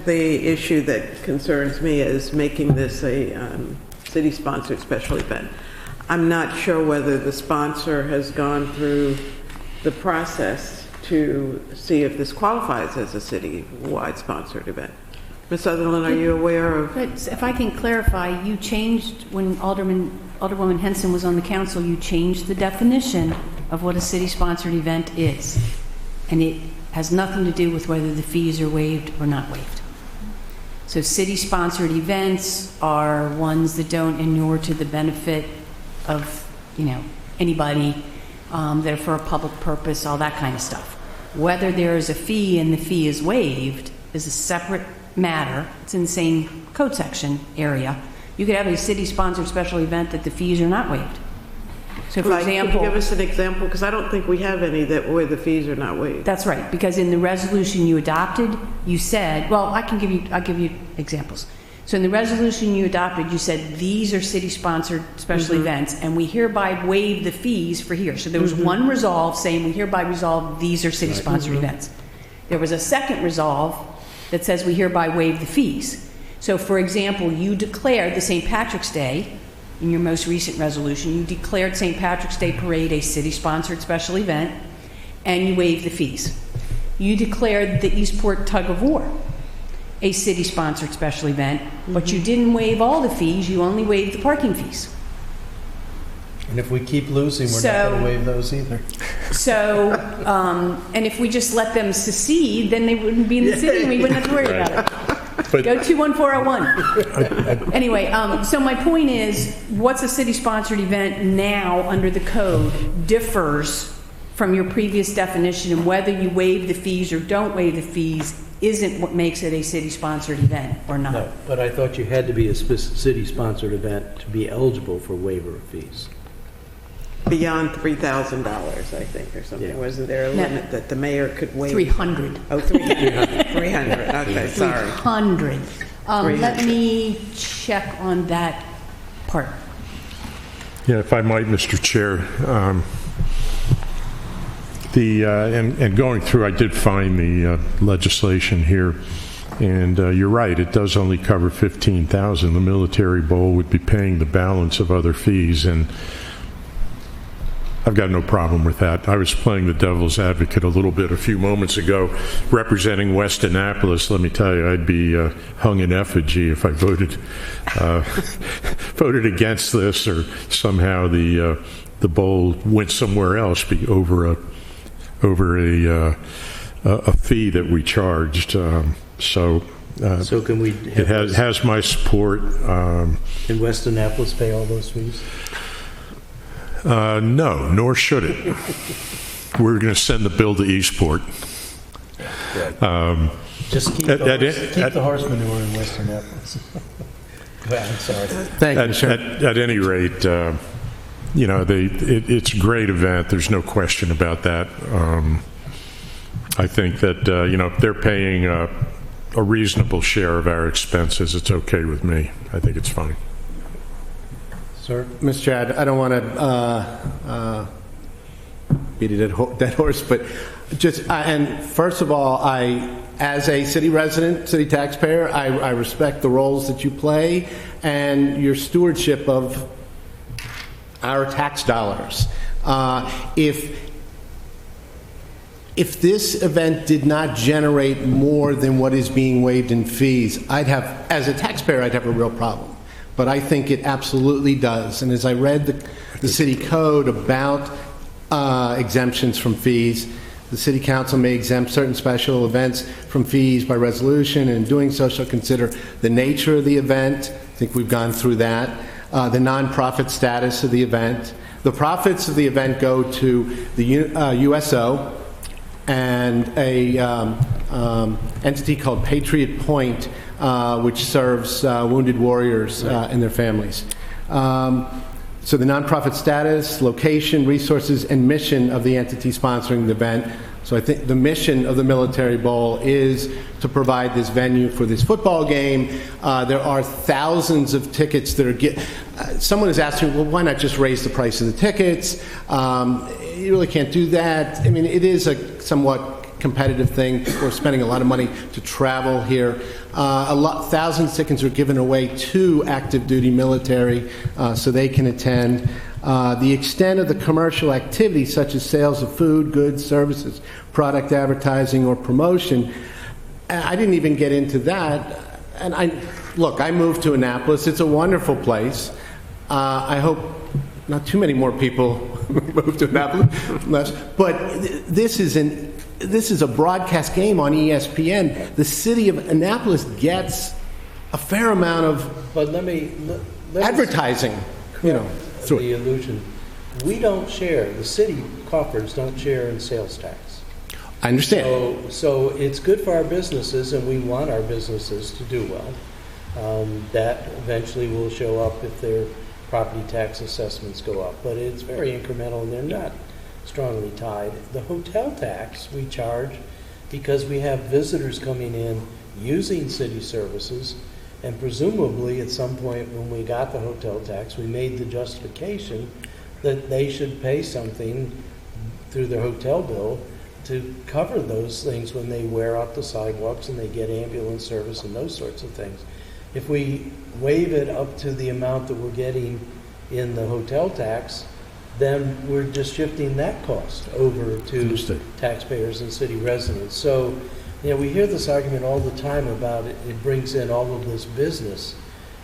the issue that concerns me, is making this a city-sponsored special event. I'm not sure whether the sponsor has gone through the process to see if this qualifies as a city-wide sponsored event. Ms. Sutherland, are you aware of? But if I can clarify, you changed, when Alderwoman Henson was on the council, you changed the definition of what a city-sponsored event is. And it has nothing to do with whether the fees are waived or not waived. So city-sponsored events are ones that don't inure to the benefit of, anybody, that are for a public purpose, all that kind of stuff. Whether there is a fee and the fee is waived is a separate matter. It's in the same code section area. You could have a city-sponsored special event that the fees are not waived. So for Like, example... could you give us an example? Because I don't think we have any where the fees are not waived. That's right, because in the resolution you adopted, you said, well, I'll give you examples. So in the resolution you adopted, you said, these are city-sponsored special events, and we hereby waive the fees for here. So there was one resolve saying, we hereby resolve these are city-sponsored events. There was a second resolve that says, we hereby waive the fees. So for example, you declared the St. Patrick's Day, in your most recent resolution, you declared St. Patrick's Day Parade a city-sponsored special event, and you waived the fees. You declared the Eastport Tug of War a city-sponsored special event, but you didn't waive all the fees, you only waived the parking fees. And if we keep losing, we're not So- going to waive those either. So, and if we just let them secede, then they wouldn't be in the city and we wouldn't have to worry about it. But Go 21401. Anyway, so my point is, what's a city-sponsored event now under the code differs from your previous definition, and whether you waive the fees or don't waive the fees isn't what makes it a city-sponsored event or not. No, but I thought you had to be a city-sponsored event to be eligible for waiver of fees. Beyond $3,000, I think, or something. Yeah. Wasn't there a No. limit that the mayor could waive? 300. Oh, 300. 300, okay, sorry. 300. Let me check on that part. Yeah, if I might, Mr. Chair, and going through, I did find the legislation here, and you're right, it does only cover $15,000. The Military Bowl would be paying the balance of other fees, and I've got no problem with that. I was playing the devil's advocate a little bit a few moments ago, representing West Annapolis. Let me tell you, I'd be hung in effigy if I voted voted against this, or somehow the bowl went somewhere else over a fee that we charged. So can we it has my support. Can West Annapolis pay all those fees? No, nor should it. We're going to send the bill to Eastport. Just keep the horse manure in West Annapolis. I'm sorry. Thank you, sir. At any rate, it's a great event. There's no question about that. I think that, if they're paying a reasonable share of our expenses, it's okay with me. I think it's fine. Sir? Mr. Chair, I don't want to beat a dead horse, but and first of all, as a city resident, city taxpayer, I respect the roles that you play and your stewardship of our tax dollars. If this event did not generate more than what is being waived in fees, as a taxpayer, I'd have a real problem. But I think it absolutely does. And as I read the city code about exemptions from fees, the city council may exempt certain special events from fees by resolution, and in doing so shall consider the nature of the event. I think we've gone through that. The nonprofit status of the event. The profits of the event go to the USO and a entity called Patriot Point, which serves wounded warriors and their families. So the nonprofit status, location, resources, and mission of the entity sponsoring the event So I think the mission of the Military Bowl is to provide this venue for this football game. There are thousands of tickets that are someone is asking, well, why not just raise the price of the tickets? You really can't do that. I mean, it is a somewhat competitive thing. We're spending a lot of money to travel here. Thousands of tickets are given away to active duty military so they can attend. The extent of the commercial activity, such as sales of food, goods, services, product advertising, or promotion, I didn't even get into that. And I moved to Annapolis. It's a wonderful place. I hope not too many more people move to Annapolis. But this is a broadcast game on ESPN. The city of Annapolis gets a fair amount of But let me advertising, through the illusion. We don't share, the city coffers don't share in sales tax. I understand. So it's good for our businesses, and we want our businesses to do well. That eventually will show up if their property tax assessments go up. But it's very incremental, and they're not strongly tied. The hotel tax we charge because we have visitors coming in using city services, and presumably at some point when we got the hotel tax, we made the justification that they should pay something through their hotel bill to cover those things when they wear out the sidewalks and they get ambulance service and those sorts of things. If we waive it up to the amount that we're getting in the hotel tax, then we're just shifting that cost over to taxpayers and city residents. So, we hear this argument all the time about it brings in all of this business,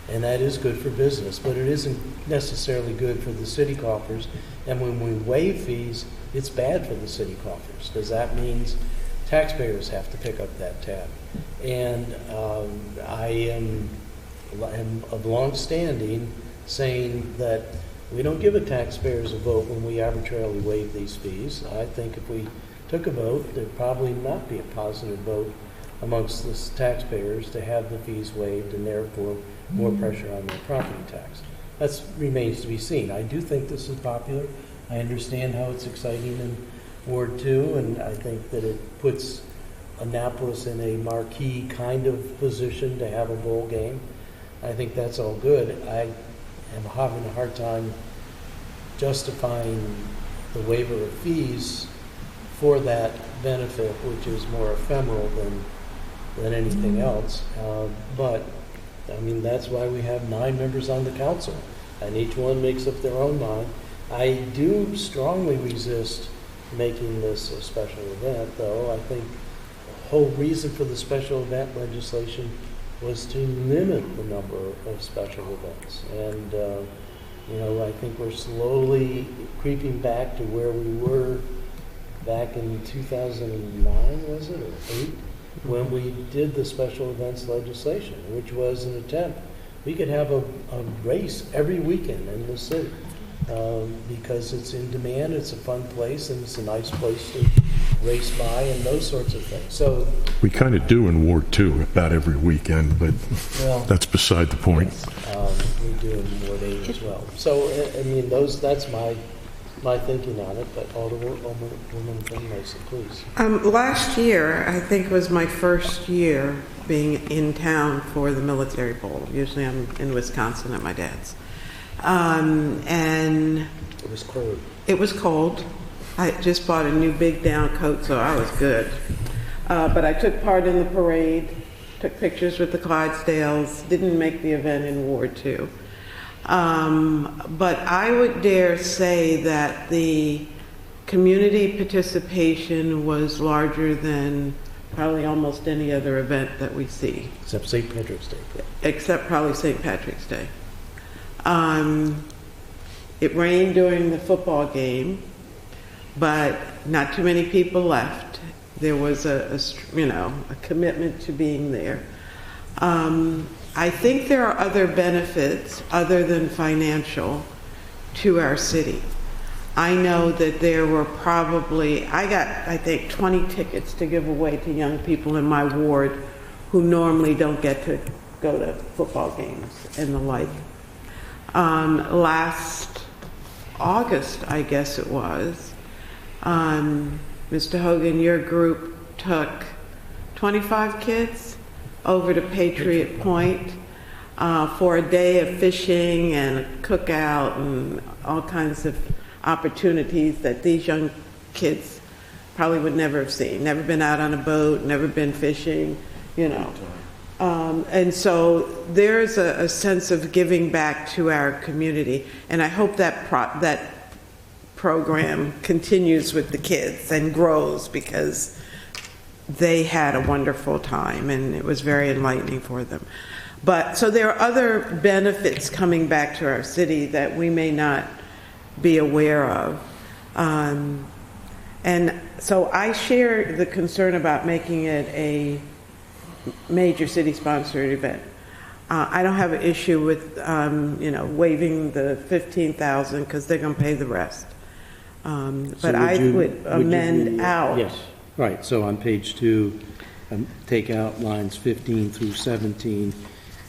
and that is good for business, but it isn't necessarily good for the city coffers. And when we waive fees, it's bad for the city coffers, because that means taxpayers have to pick up that tab. And I am of long standing saying that we don't give the taxpayers a vote when we arbitrarily waive these fees. I think if we took a vote, there'd probably not be a positive vote amongst the taxpayers to have the fees waived and therefore more pressure on their property tax. That remains to be seen. I do think this is popular. I understand how it's exciting in Ward 2, and I think that it puts Annapolis in a marquee kind of position to have a bowl game. I think that's all good. I am having a hard time justifying the waiver of fees for that benefit, which is more ephemeral than anything else. But, I mean, that's why we have 9 members on the council, and each one makes up their own mind. I do strongly resist making this a special event, though. I think the whole reason for the special event legislation was to limit the number of special events. And, I think we're slowly creeping back to where we were back in 2009, was it, or 8, when we did the special events legislation, which was an attempt. We could have a race every weekend in the city because it's in demand, it's a fun place, and it's a nice place to race by and those sorts of things. So we kind of do in Ward 2 about every weekend, but that's beside the point. Yes, we do in Ward 8 as well. So, I mean, that's my thinking on it, but Alderwoman from Mason, please. Last year, I think, was my first year being in town for the Military Bowl. Usually I'm in Wisconsin at my dad's. And it was cold. It was cold. I just bought a new big down coat, so I was good. But I took part in the parade, took pictures with the Clydesdales, didn't make the event in Ward 2. But I would dare say that the community participation was larger than probably almost any other event that we see. Except St. Patrick's Day. Except probably St. Patrick's Day. It rained during the football game, but not too many people left. There was a commitment to being there. I think there are other benefits other than financial to our city. I know that there were probably, I got, I think, 20 tickets to give away to young people in my ward who normally don't get to go to football games and the like. Last August, I guess it was, Mr. Hogan, your group took 25 kids over to Patriot Point for a day of fishing and a cookout and all kinds of opportunities that these young kids probably would never have seen. Never been out on a boat, never been fishing, you know. And so there's a sense of giving back to our community, and I hope that that program continues with the kids and grows, because they had a wonderful time and it was very enlightening for them. But so there are other benefits coming back to our city that we may not be aware of. And so I share the concern about making it a major city-sponsored event. I don't have an issue with, waiving the $15,000 because they're going to pay the rest. But I would amend out. Yes, right. So on page 2, take out lines 15 through 17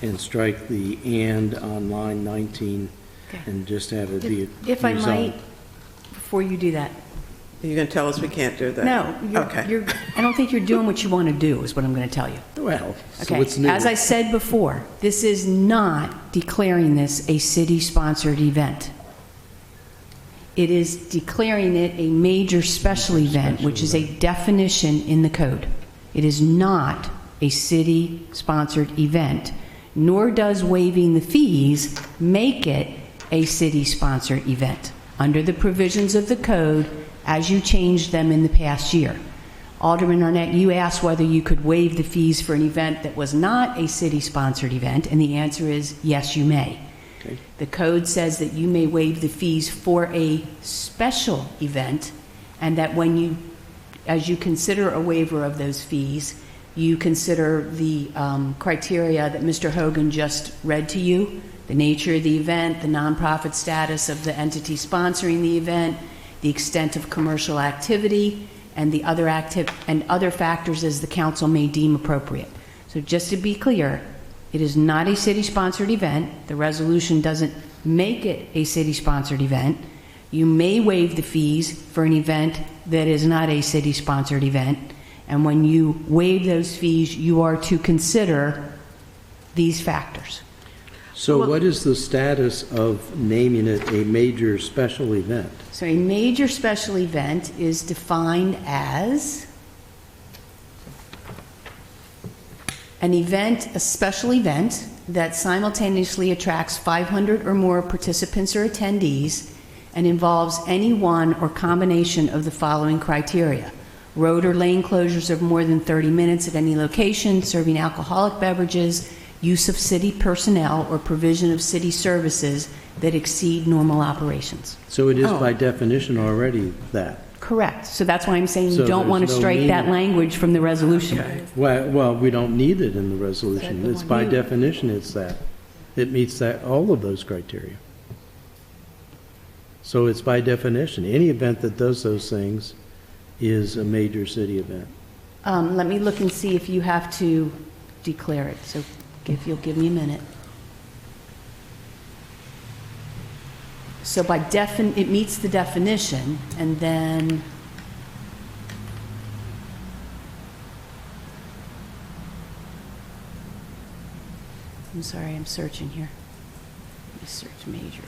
and strike the "and" on line 19, Okay. and just have it be. If I might, before you do that. You're going to tell us we can't do that? No, Okay. I don't think you're doing what you want to do, is what I'm going to tell you. Well, so Okay, what's new? as I said before, this is not declaring this a city-sponsored event. It is declaring it a major special event, which is a definition in the code. It is not a city-sponsored event, nor does waiving the fees make it a city-sponsored event under the provisions of the code as you changed them in the past year. Alderman Arnett, you asked whether you could waive the fees for an event that was not a city-sponsored event, and the answer is yes, you may. Okay. The code says that you may waive the fees for a special event, and that as you consider a waiver of those fees, you consider the criteria that Mr. Hogan just read to you, the nature of the event, the nonprofit status of the entity sponsoring the event, the extent of commercial activity, and the other factors as the council may deem appropriate. So just to be clear, it is not a city-sponsored event. The resolution doesn't make it a city-sponsored event. You may waive the fees for an event that is not a city-sponsored event. And when you waive those fees, you are to consider these factors. So what is the status of naming it a major special event? So a major special event is defined as an event, a special event that simultaneously attracts 500 or more participants or attendees and involves any one or combination of the following criteria: road or lane closures of more than 30 minutes at any location, serving alcoholic beverages, use of city personnel, or provision of city services that exceed normal operations. So it is by definition already that. Correct. So that's why I'm saying So you don't want to there's no strike that meaning. language from the resolution. Well, we don't need it in the resolution. It's by definition, it's that. It meets all of those criteria. So it's by definition. Any event that does those things is a major city event. Let me look and see if you have to declare it. So if you'll give me a minute. So it meets the definition, and then I'm sorry, I'm searching here. Let me search major.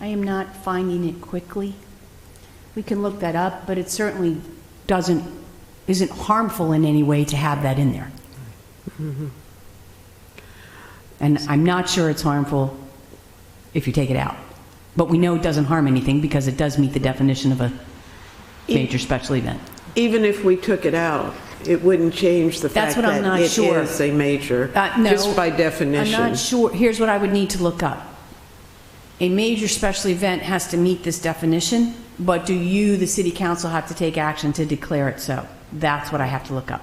I am not finding it quickly. We can look that up, but it certainly isn't harmful in any way to have that in there. Mm-hmm. And I'm not sure it's harmful if you take it out. But we know it doesn't harm anything because it does meet the definition of a major special event. Even if we took it out, it wouldn't change the That's fact what I'm that not it sure. is a major, No, just by definition. I'm not sure. Here's what I would need to look up. A major special event has to meet this definition, But do you, the city council, have to take action to declare it so? That's what I have to look up.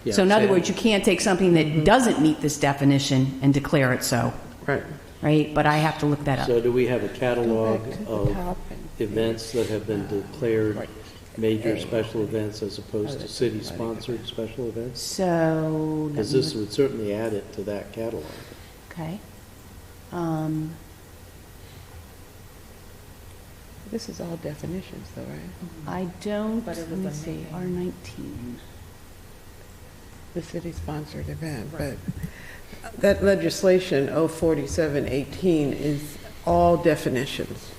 Yeah, So in other so- words, you can't take something that doesn't meet this definition and declare it so, Right. right? But I have to look that up. So do we have a catalog of events that have been declared major special events as opposed to city-sponsored special events? So, Because this would certainly add it to that catalog. okay. This is all definitions, though, right? I don't, let me see, R19. The city-sponsored event, but that legislation, 04718, is all definitions.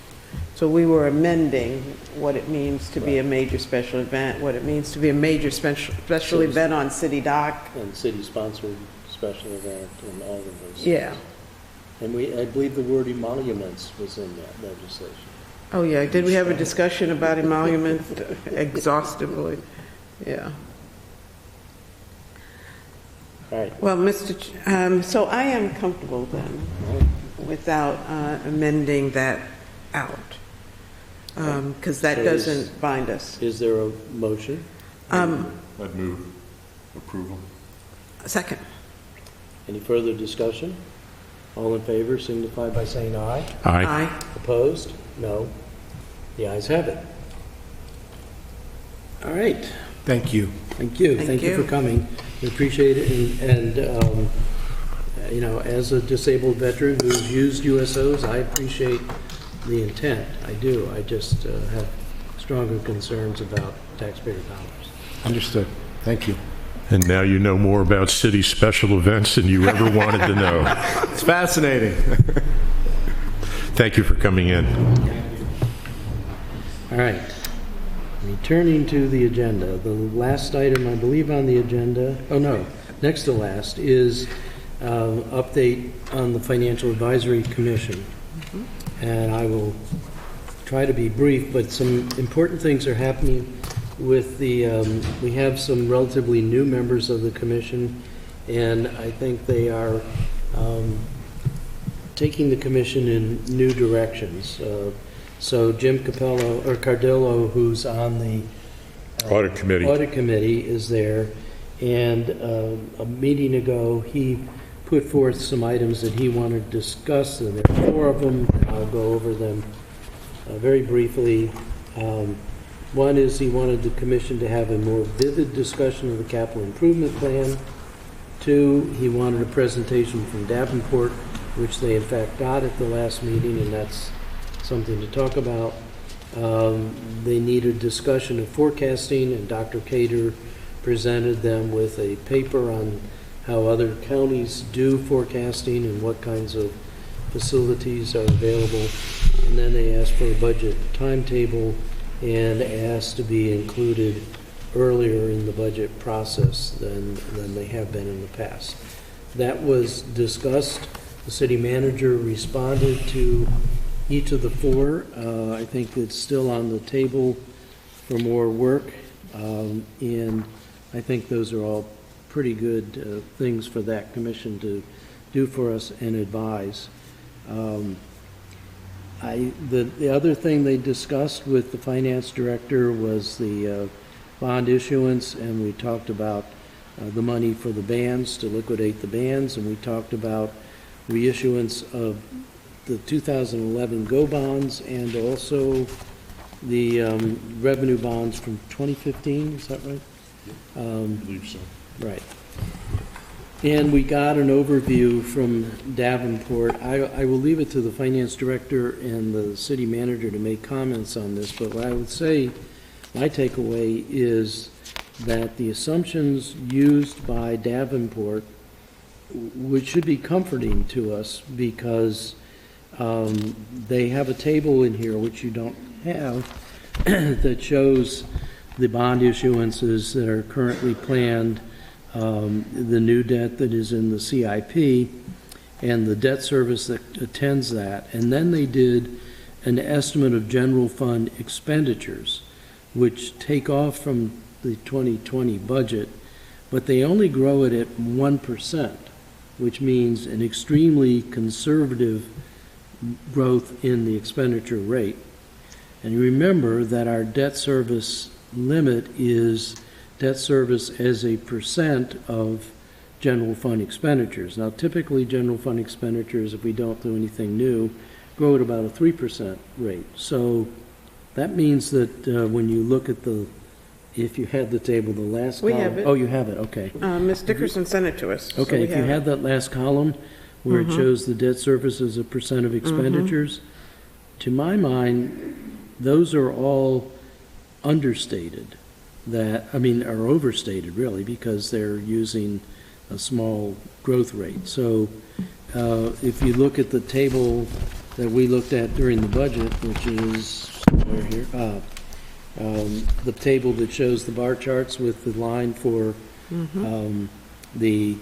So we were amending what it means to be a major special event, what it means to be a major special event on city dock. And city-sponsored special event and all of those. Yeah. And I believe the word emoluments was in that legislation. Oh, yeah. Did we have a discussion about emolument exhaustively? Yeah. All right. Well, so I am comfortable then without amending that out, because that So doesn't bind us. Is there a motion? I'd move approval. Second. Any further discussion? All in favor signify by saying aye. Aye. Opposed? No. The ayes have it. All right. Thank you. Thank you. Thank Thank you you. for coming. We appreciate it. And you know, as a disabled veteran who's used USOs, I appreciate the intent. I do. I just have stronger concerns about taxpayer dollars. Understood. Thank you. And now you know more about city special events than you ever wanted to know. It's fascinating. Thank you for coming in. All right. Returning to the agenda, the last item I believe on the agenda, oh no, next to last, is update on the Financial Advisory Commission. And I will try to be brief, but some important things are happening with the, we have some relatively new members of the commission, and I think they are taking the commission in new directions. So Jim Cardillo, who's on the Audit committee. Audit committee, is there, and a meeting ago, he put forth some items that he wanted to discuss, and there are 4 of them. I'll go over them very briefly. One is he wanted the commission to have a more vivid discussion of the capital improvement plan. 2, he wanted a presentation from Davenport, which they in fact got at the last meeting, and that's something to talk about. They needed discussion of forecasting, and Dr. Cater presented them with a paper on how other counties do forecasting and what kinds of facilities are available. And then they asked for a budget timetable and asked to be included earlier in the budget process than they have been in the past. That was discussed. The city manager responded to each of the 4. I think it's still on the table for more work, and I think those are all pretty good things for that commission to do for us and advise. The other thing they discussed with the finance director was the bond issuance, and we talked about the money for the bands, to liquidate the bands, and we talked about reissuance of the 2011 GO bonds and also the revenue bonds from 2015, is that right? I believe so. Right. And we got an overview from Davenport. I will leave it to the finance director and the city manager to make comments on this, but what I would say, my takeaway is that the assumptions used by Davenport, which should be comforting to us, because they have a table in here, which you don't have, that shows the bond issuances that are currently planned, the new debt that is in the CIP, and the debt service that attends that. And then they did an estimate of general fund expenditures, which take off from the 2020 budget, but they only grow it at 1%, which means an extremely conservative growth in the expenditure rate. And you remember that our debt service limit is debt service as a percent of general fund expenditures. Now, typically, general fund expenditures, if we don't do anything new, grow at about a 3% rate. So that means that when you look at if you had the table, the last We column. have it. Oh, you have it, okay. Ms. Dickerson sent it to us. so Okay, we if you have had it. that last column where it shows the debt service as a percent of expenditures, to my mind, those are all understated. Are overstated really, because they're using a small growth rate. So if you look at the table that we looked at during the budget, which is somewhere here, the table that shows the bar charts with the line for the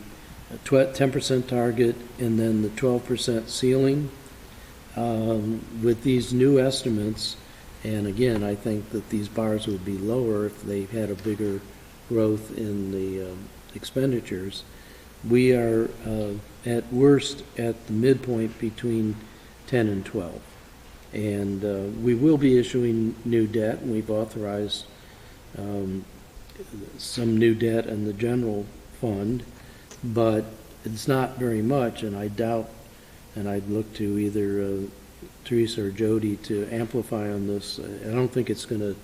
10% target and then the 12% ceiling, with these new estimates, and again, I think that these bars would be lower if they had a bigger growth in the expenditures. We are at worst at the midpoint between 10 and 12. And we will be issuing new debt, and we've authorized some new debt in the general fund, but it's not very much, and I doubt, and I'd look to either Teresa or Jody to amplify on this. I don't think it's going to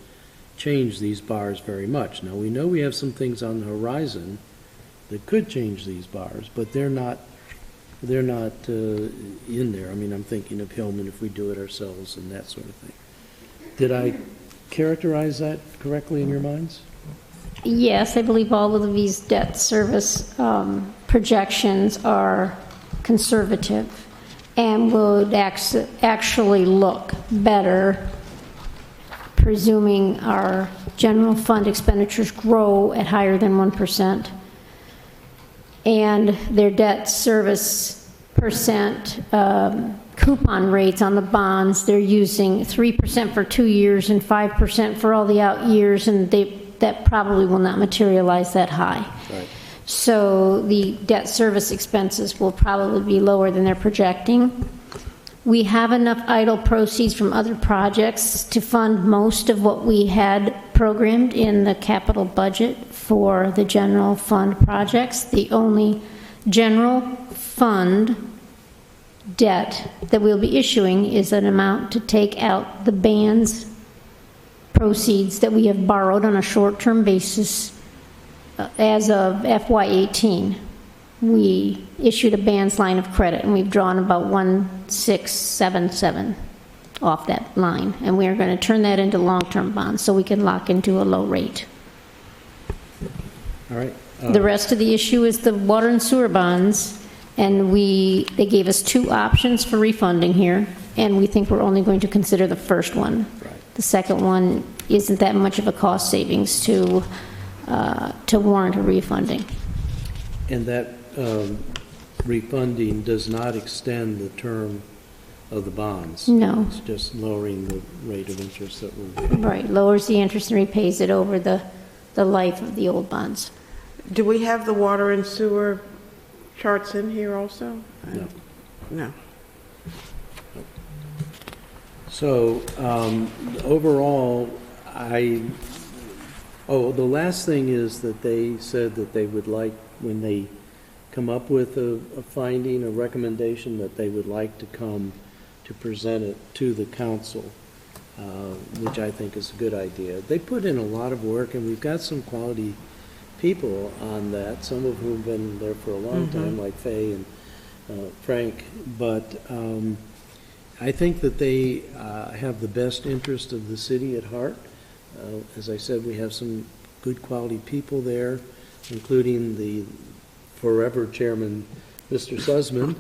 change these bars very much. Now, we know we have some things on the horizon that could change these bars, but they're not in there. I mean, I'm thinking of Hillman if we do it ourselves and that sort of thing. Did I characterize that correctly in your minds? Yes, I believe all of these debt service projections are conservative and would actually look better, presuming our general fund expenditures grow at higher than 1%. And their debt service percent coupon rates on the bonds, they're using 3% for 2 years and 5% for all the out years, and that probably will not materialize that high. Right. So the debt service expenses will probably be lower than they're projecting. We have enough idle proceeds from other projects to fund most of what we had programmed in the capital budget for the general fund projects. The only general fund debt that we'll be issuing is an amount to take out the band's proceeds that we have borrowed on a short-term basis as of FY18. We issued a band's line of credit, and we've drawn about 1,677 off that line, and we are going to turn that into long-term bonds so we can lock into a low rate. All right. The rest of the issue is the water and sewer bonds, and they gave us 2 options for refunding here, and we think we're only going to consider the first one. Right. The second one isn't that much of a cost savings to warrant a refunding. And that refunding does not extend the term of the bonds. No. It's just lowering the rate of interest that we're... Right, lowers the interest and repays it over the life of the old bonds. Do we have the water and sewer charts in here also? No. No. So overall, the last thing is that they said that they would like, when they come up with a finding, a recommendation, that they would like to come to present it to the council, which I think is a good idea. They put in a lot of work, and we've got some quality people on that, some of whom have been there for a long time, like Faye and Frank, but I think that they have the best interest of the city at heart. As I said, we have some good quality people there, including the forever chairman, Mr. Sussman,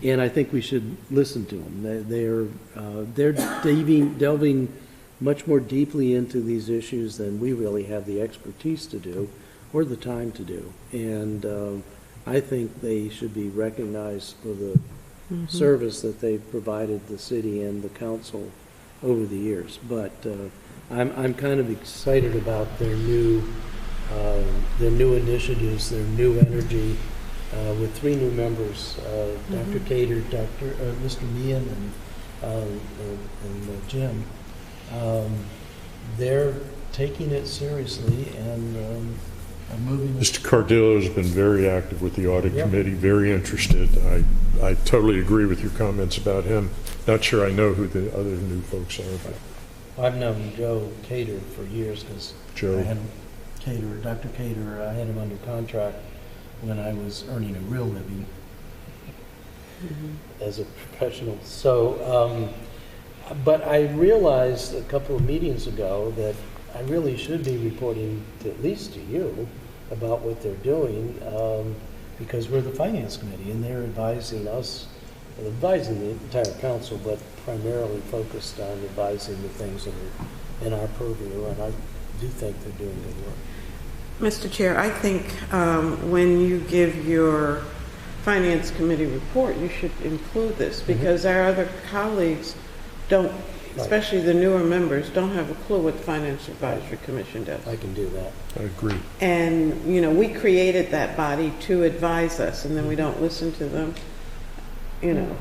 and I think we should listen to them. They're delving much more deeply into these issues than we really have the expertise to do or the time to do, and I think they should be recognized for the service that they've provided the city and the council over the years. But I'm kind of excited about their new initiatives, their new energy, with 3 new members, Dr. Cater, Mr. Meehan, and and Jim, they're taking it seriously and moving. Mr. Cardillo's been very active with the audit committee, very interested. I totally agree with your comments about him. Not sure I know who the other new folks are, but I've known Joe Cater for years because Joe. I had Dr. Cater, I had him under contract when I was earning a real living as a professional. So, but I realized a couple of meetings ago that I really should be reporting at least to you about what they're doing, because we're the finance committee and they're advising us, advising the entire council, but primarily focused on advising the things that are in our purview, and I do think they're doing good work. Mr. Chair, I think when you give your Finance Committee report, you should include this, because our other colleagues don't, especially the newer members, don't have a clue what the Financial Advisory Commission does. I can do that. I agree. And, you know, we created that body to advise us, and then we don't listen to them, you know.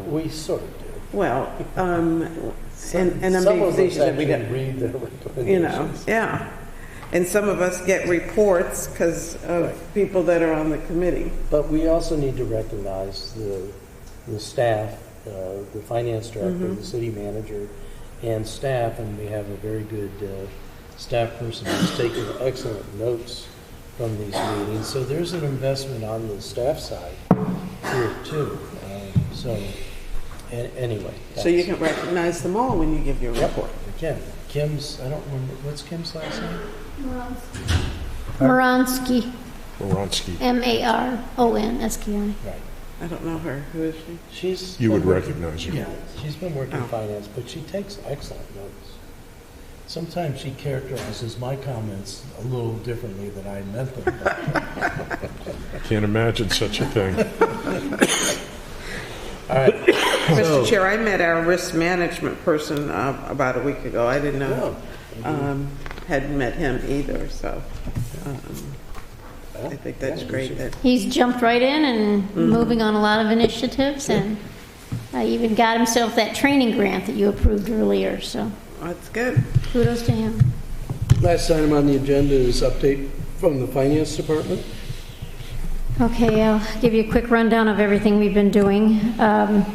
We sort of do. Well, and I'm Some being of us facetious that we actually don't, read the recommendations. you know, yeah. And some of us get reports because of people that are on the committee. But we also need to recognize the staff, the finance director, the city manager, and staff, and we have a very good staff person who's taking excellent notes from these meetings. So there's an investment on the staff side here too. Anyway. So you can recognize them all when you give your report. Again, Kim's, I don't remember, what's Kim's last name? Moronsky, Moronsky. Maronski. Right. I don't know her. Who is she? You would recognize her. Yeah, she's been working in finance, but she takes excellent notes. Sometimes she characterizes my comments a little differently than I meant them. I can't imagine such a thing. All right. Mr. Chair, I met our risk management person about a week ago. I didn't know, hadn't met him either, so I think that's great. He's jumped right in and moving on a lot of initiatives, and even got himself that training grant that you approved earlier, so That's good. kudos to him. Last item on the agenda is update from the finance department. Okay, I'll give you a quick rundown of everything we've been doing.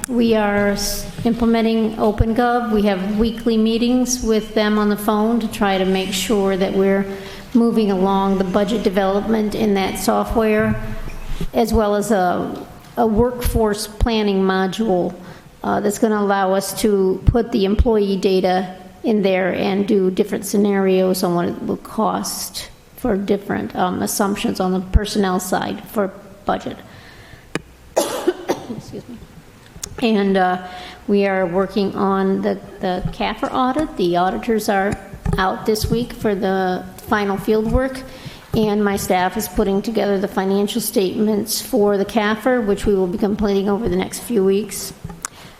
We are implementing OpenGov. We have weekly meetings with them on the phone to try to make sure that we're moving along the budget development in that software, as well as a workforce planning module that's going to allow us to put the employee data in there and do different scenarios on what it will cost for different assumptions on the personnel side for budget. Excuse me. And we are working on the CAFR audit. The auditors are out this week for the final field work, and my staff is putting together the financial statements for the CAFR, which we will be completing over the next few weeks.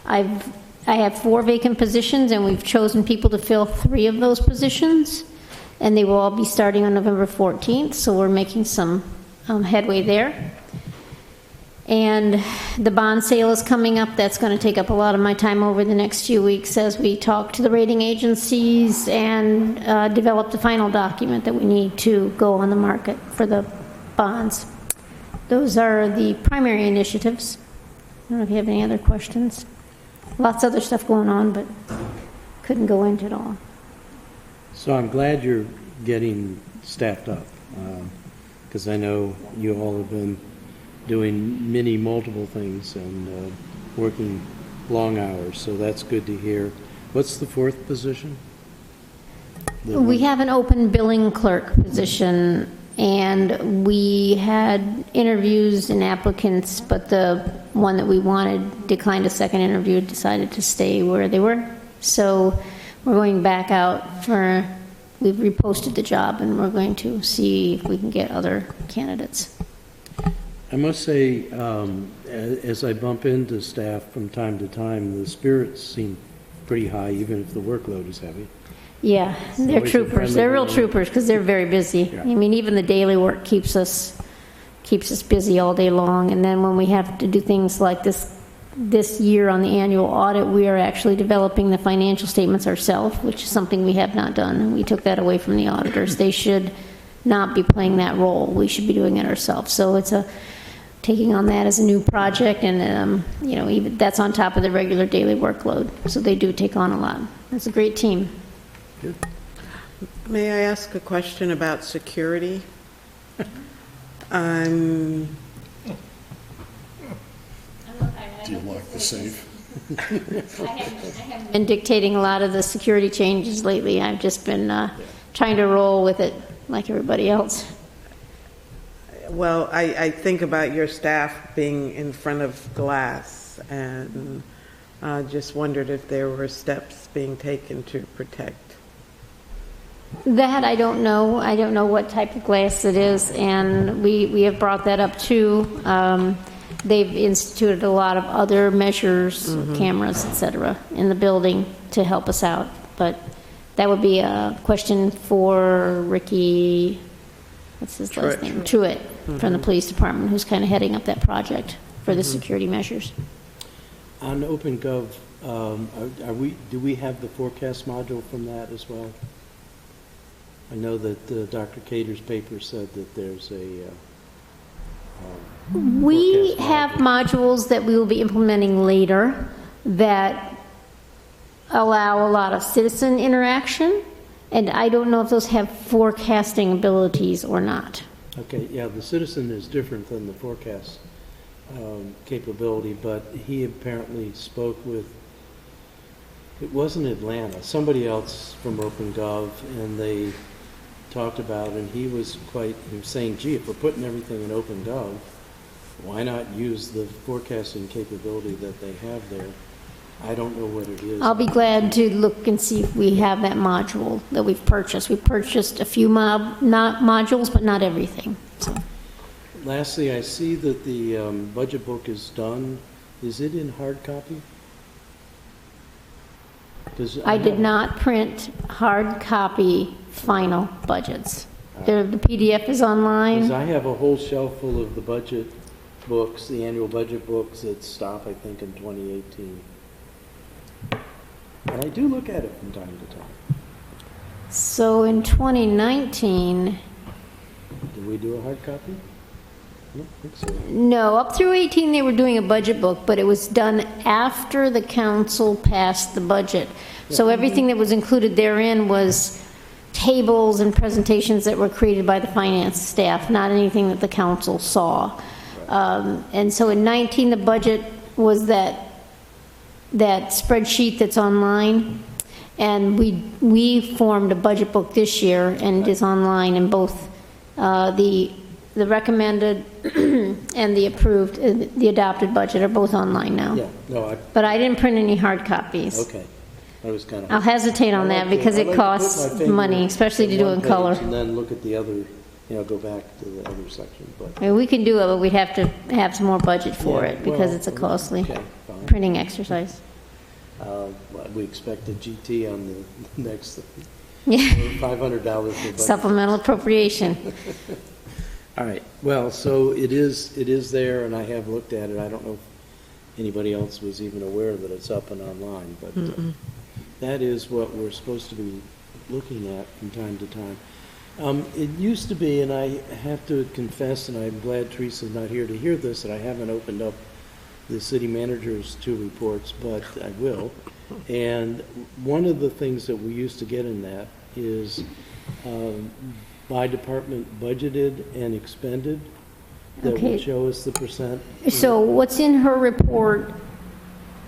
I have 4 vacant positions, and we've chosen people to fill 3 of those positions. And they will all be starting on November 14th, so we're making some headway there. And the bond sale is coming up. That's going to take up a lot of my time over the next few weeks as we talk to the rating agencies and develop the final document that we need to go on the market for the bonds. Those are the primary initiatives. I don't know if you have any other questions. Lots of other stuff going on, but couldn't go into it all. So I'm glad you're getting staffed up, because I know you all have been doing multiple things and working long hours, so that's good to hear. What's the 4th position? We have an open billing clerk position, and we had interviews and applicants, but the one that we wanted declined a second interview, decided to stay where they were. So we're going back out for, we've reposted the job, and we're going to see if we can get other candidates. I must say, as I bump into staff from time to time, the spirits seem pretty high, even if the workload is heavy. Yeah, they're always a troopers. friendly They're real reminder. troopers because they're very busy. Yeah. I mean, even the daily work keeps us busy all day long. And then when we have to do things like this this year on the annual audit, we are actually developing the financial statements ourselves, which is something we have not done. We took that away from the auditors. They should not be playing that role. We should be doing it ourselves. So it's taking on that as a new project, and even that's on top of the regular daily workload. So they do take on a lot. It's a great team. Good. May I ask a question about security? Do you like the safe? Been dictating a lot of the security changes lately. I've just been trying to roll with it like everybody else. Well, I think about your staff being in front of glass, and just wondered if there were steps being taken to protect. That I don't know. I don't know what type of glass it is, and we have brought that up too. They've instituted a lot of other measures, cameras, et cetera, in the building to help us out. But that would be a question for Ricky, what's his last name? Truitt, from the police department, who's kind of heading up that project for the security measures. On OpenGov, do we have the forecast module from that as well? I know that Dr. Cater's paper said that there's a We forecast have modules that we will be implementing later that allow a lot of citizen interaction, and I don't know if those have forecasting abilities or not. Okay, yeah, the citizen is different than the forecast capability, but he apparently spoke with, it wasn't Atlanta, somebody else from OpenGov, and they talked about, and he was saying, gee, if we're putting everything in OpenGov, why not use the forecasting capability that they have there? I don't know what it is. I'll be glad to look and see if we have that module that we've purchased. We purchased a few modules, but not everything. So. Lastly, I see that the budget book is done. Is it in hard copy? I did not print hard copy final budgets. The PDF is online. Because I have a whole shelf full of the budget books, the annual budget books that stop, I think, in 2018. And I do look at it from time to time. So in 2019, Did we do a hard copy? I don't think so. no, up through 18 they were doing a budget book, but it was done after the council passed the budget. So everything that was included therein was tables and presentations that were created by the finance staff, not anything that the council saw. And so in 19, the budget was that spreadsheet that's online, and we formed a budget book this year, and it is online, and both the recommended and the approved, the adopted budget are both online now. Yeah, no, But I didn't print any hard copies. okay. I was kind of. I'll hesitate on that because it costs money, especially to do it in color. And then look at the other, go back to the other section, but. I mean, we can do it, but we'd have to have some more budget for Yeah, it because well, it's a costly okay, fine. printing exercise. We expect a GT on the next, Yeah, $500 for budget. supplemental appropriation. All right, well, so it is there, and I have looked at it. I don't know if anybody else was even aware that it's up and online, but that is what we're supposed to be looking at from time to time. It used to be, and I have to confess, and I'm glad Teresa's not here to hear this, that I haven't opened up the city manager's 2 reports, but I will. And one of the things that we used to get in that is by department budgeted and expended that Okay. would show us the percent. So what's in her report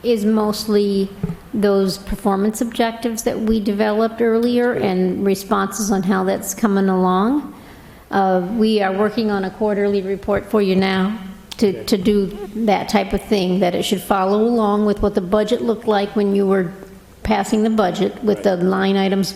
is mostly those performance objectives that we developed earlier and responses on how that's coming along. We are working on a quarterly report for you now to do that type of thing, that it should follow along with what the budget looked like when you were passing the budget with the line items,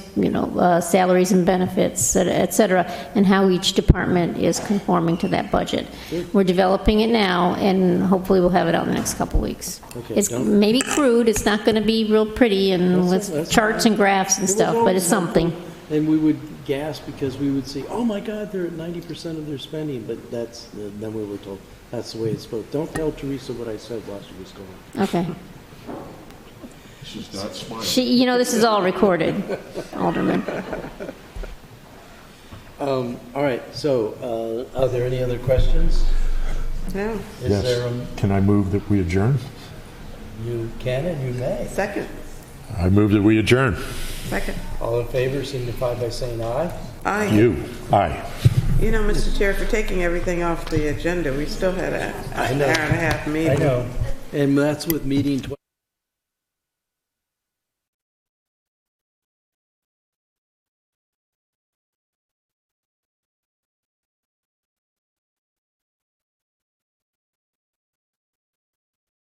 salaries and benefits, et cetera, and how each department is conforming to that budget. We're developing it now, and hopefully we'll have it out in the next couple weeks. Okay, It's maybe crude, it's not going to be real pretty and That's with charts and graphs and It was stuff, but always it's something. And we would gasp because we would see, oh my God, they're at 90% of their spending, but then we were told, That's the way it's supposed. Don't tell Teresa what I said while she was gone. Okay. She's not smiling. She, this is all recorded, Alderman. All right, so are there any other questions? No. Is Yes. there Can I move that we adjourn? you can and you may. Second. I move that we adjourn. Second. All in favor signify by saying aye. Aye. You. Aye. You know, Mr. Chair, for taking everything off the agenda, we still had an hour and a half meeting. I know. And that's with meeting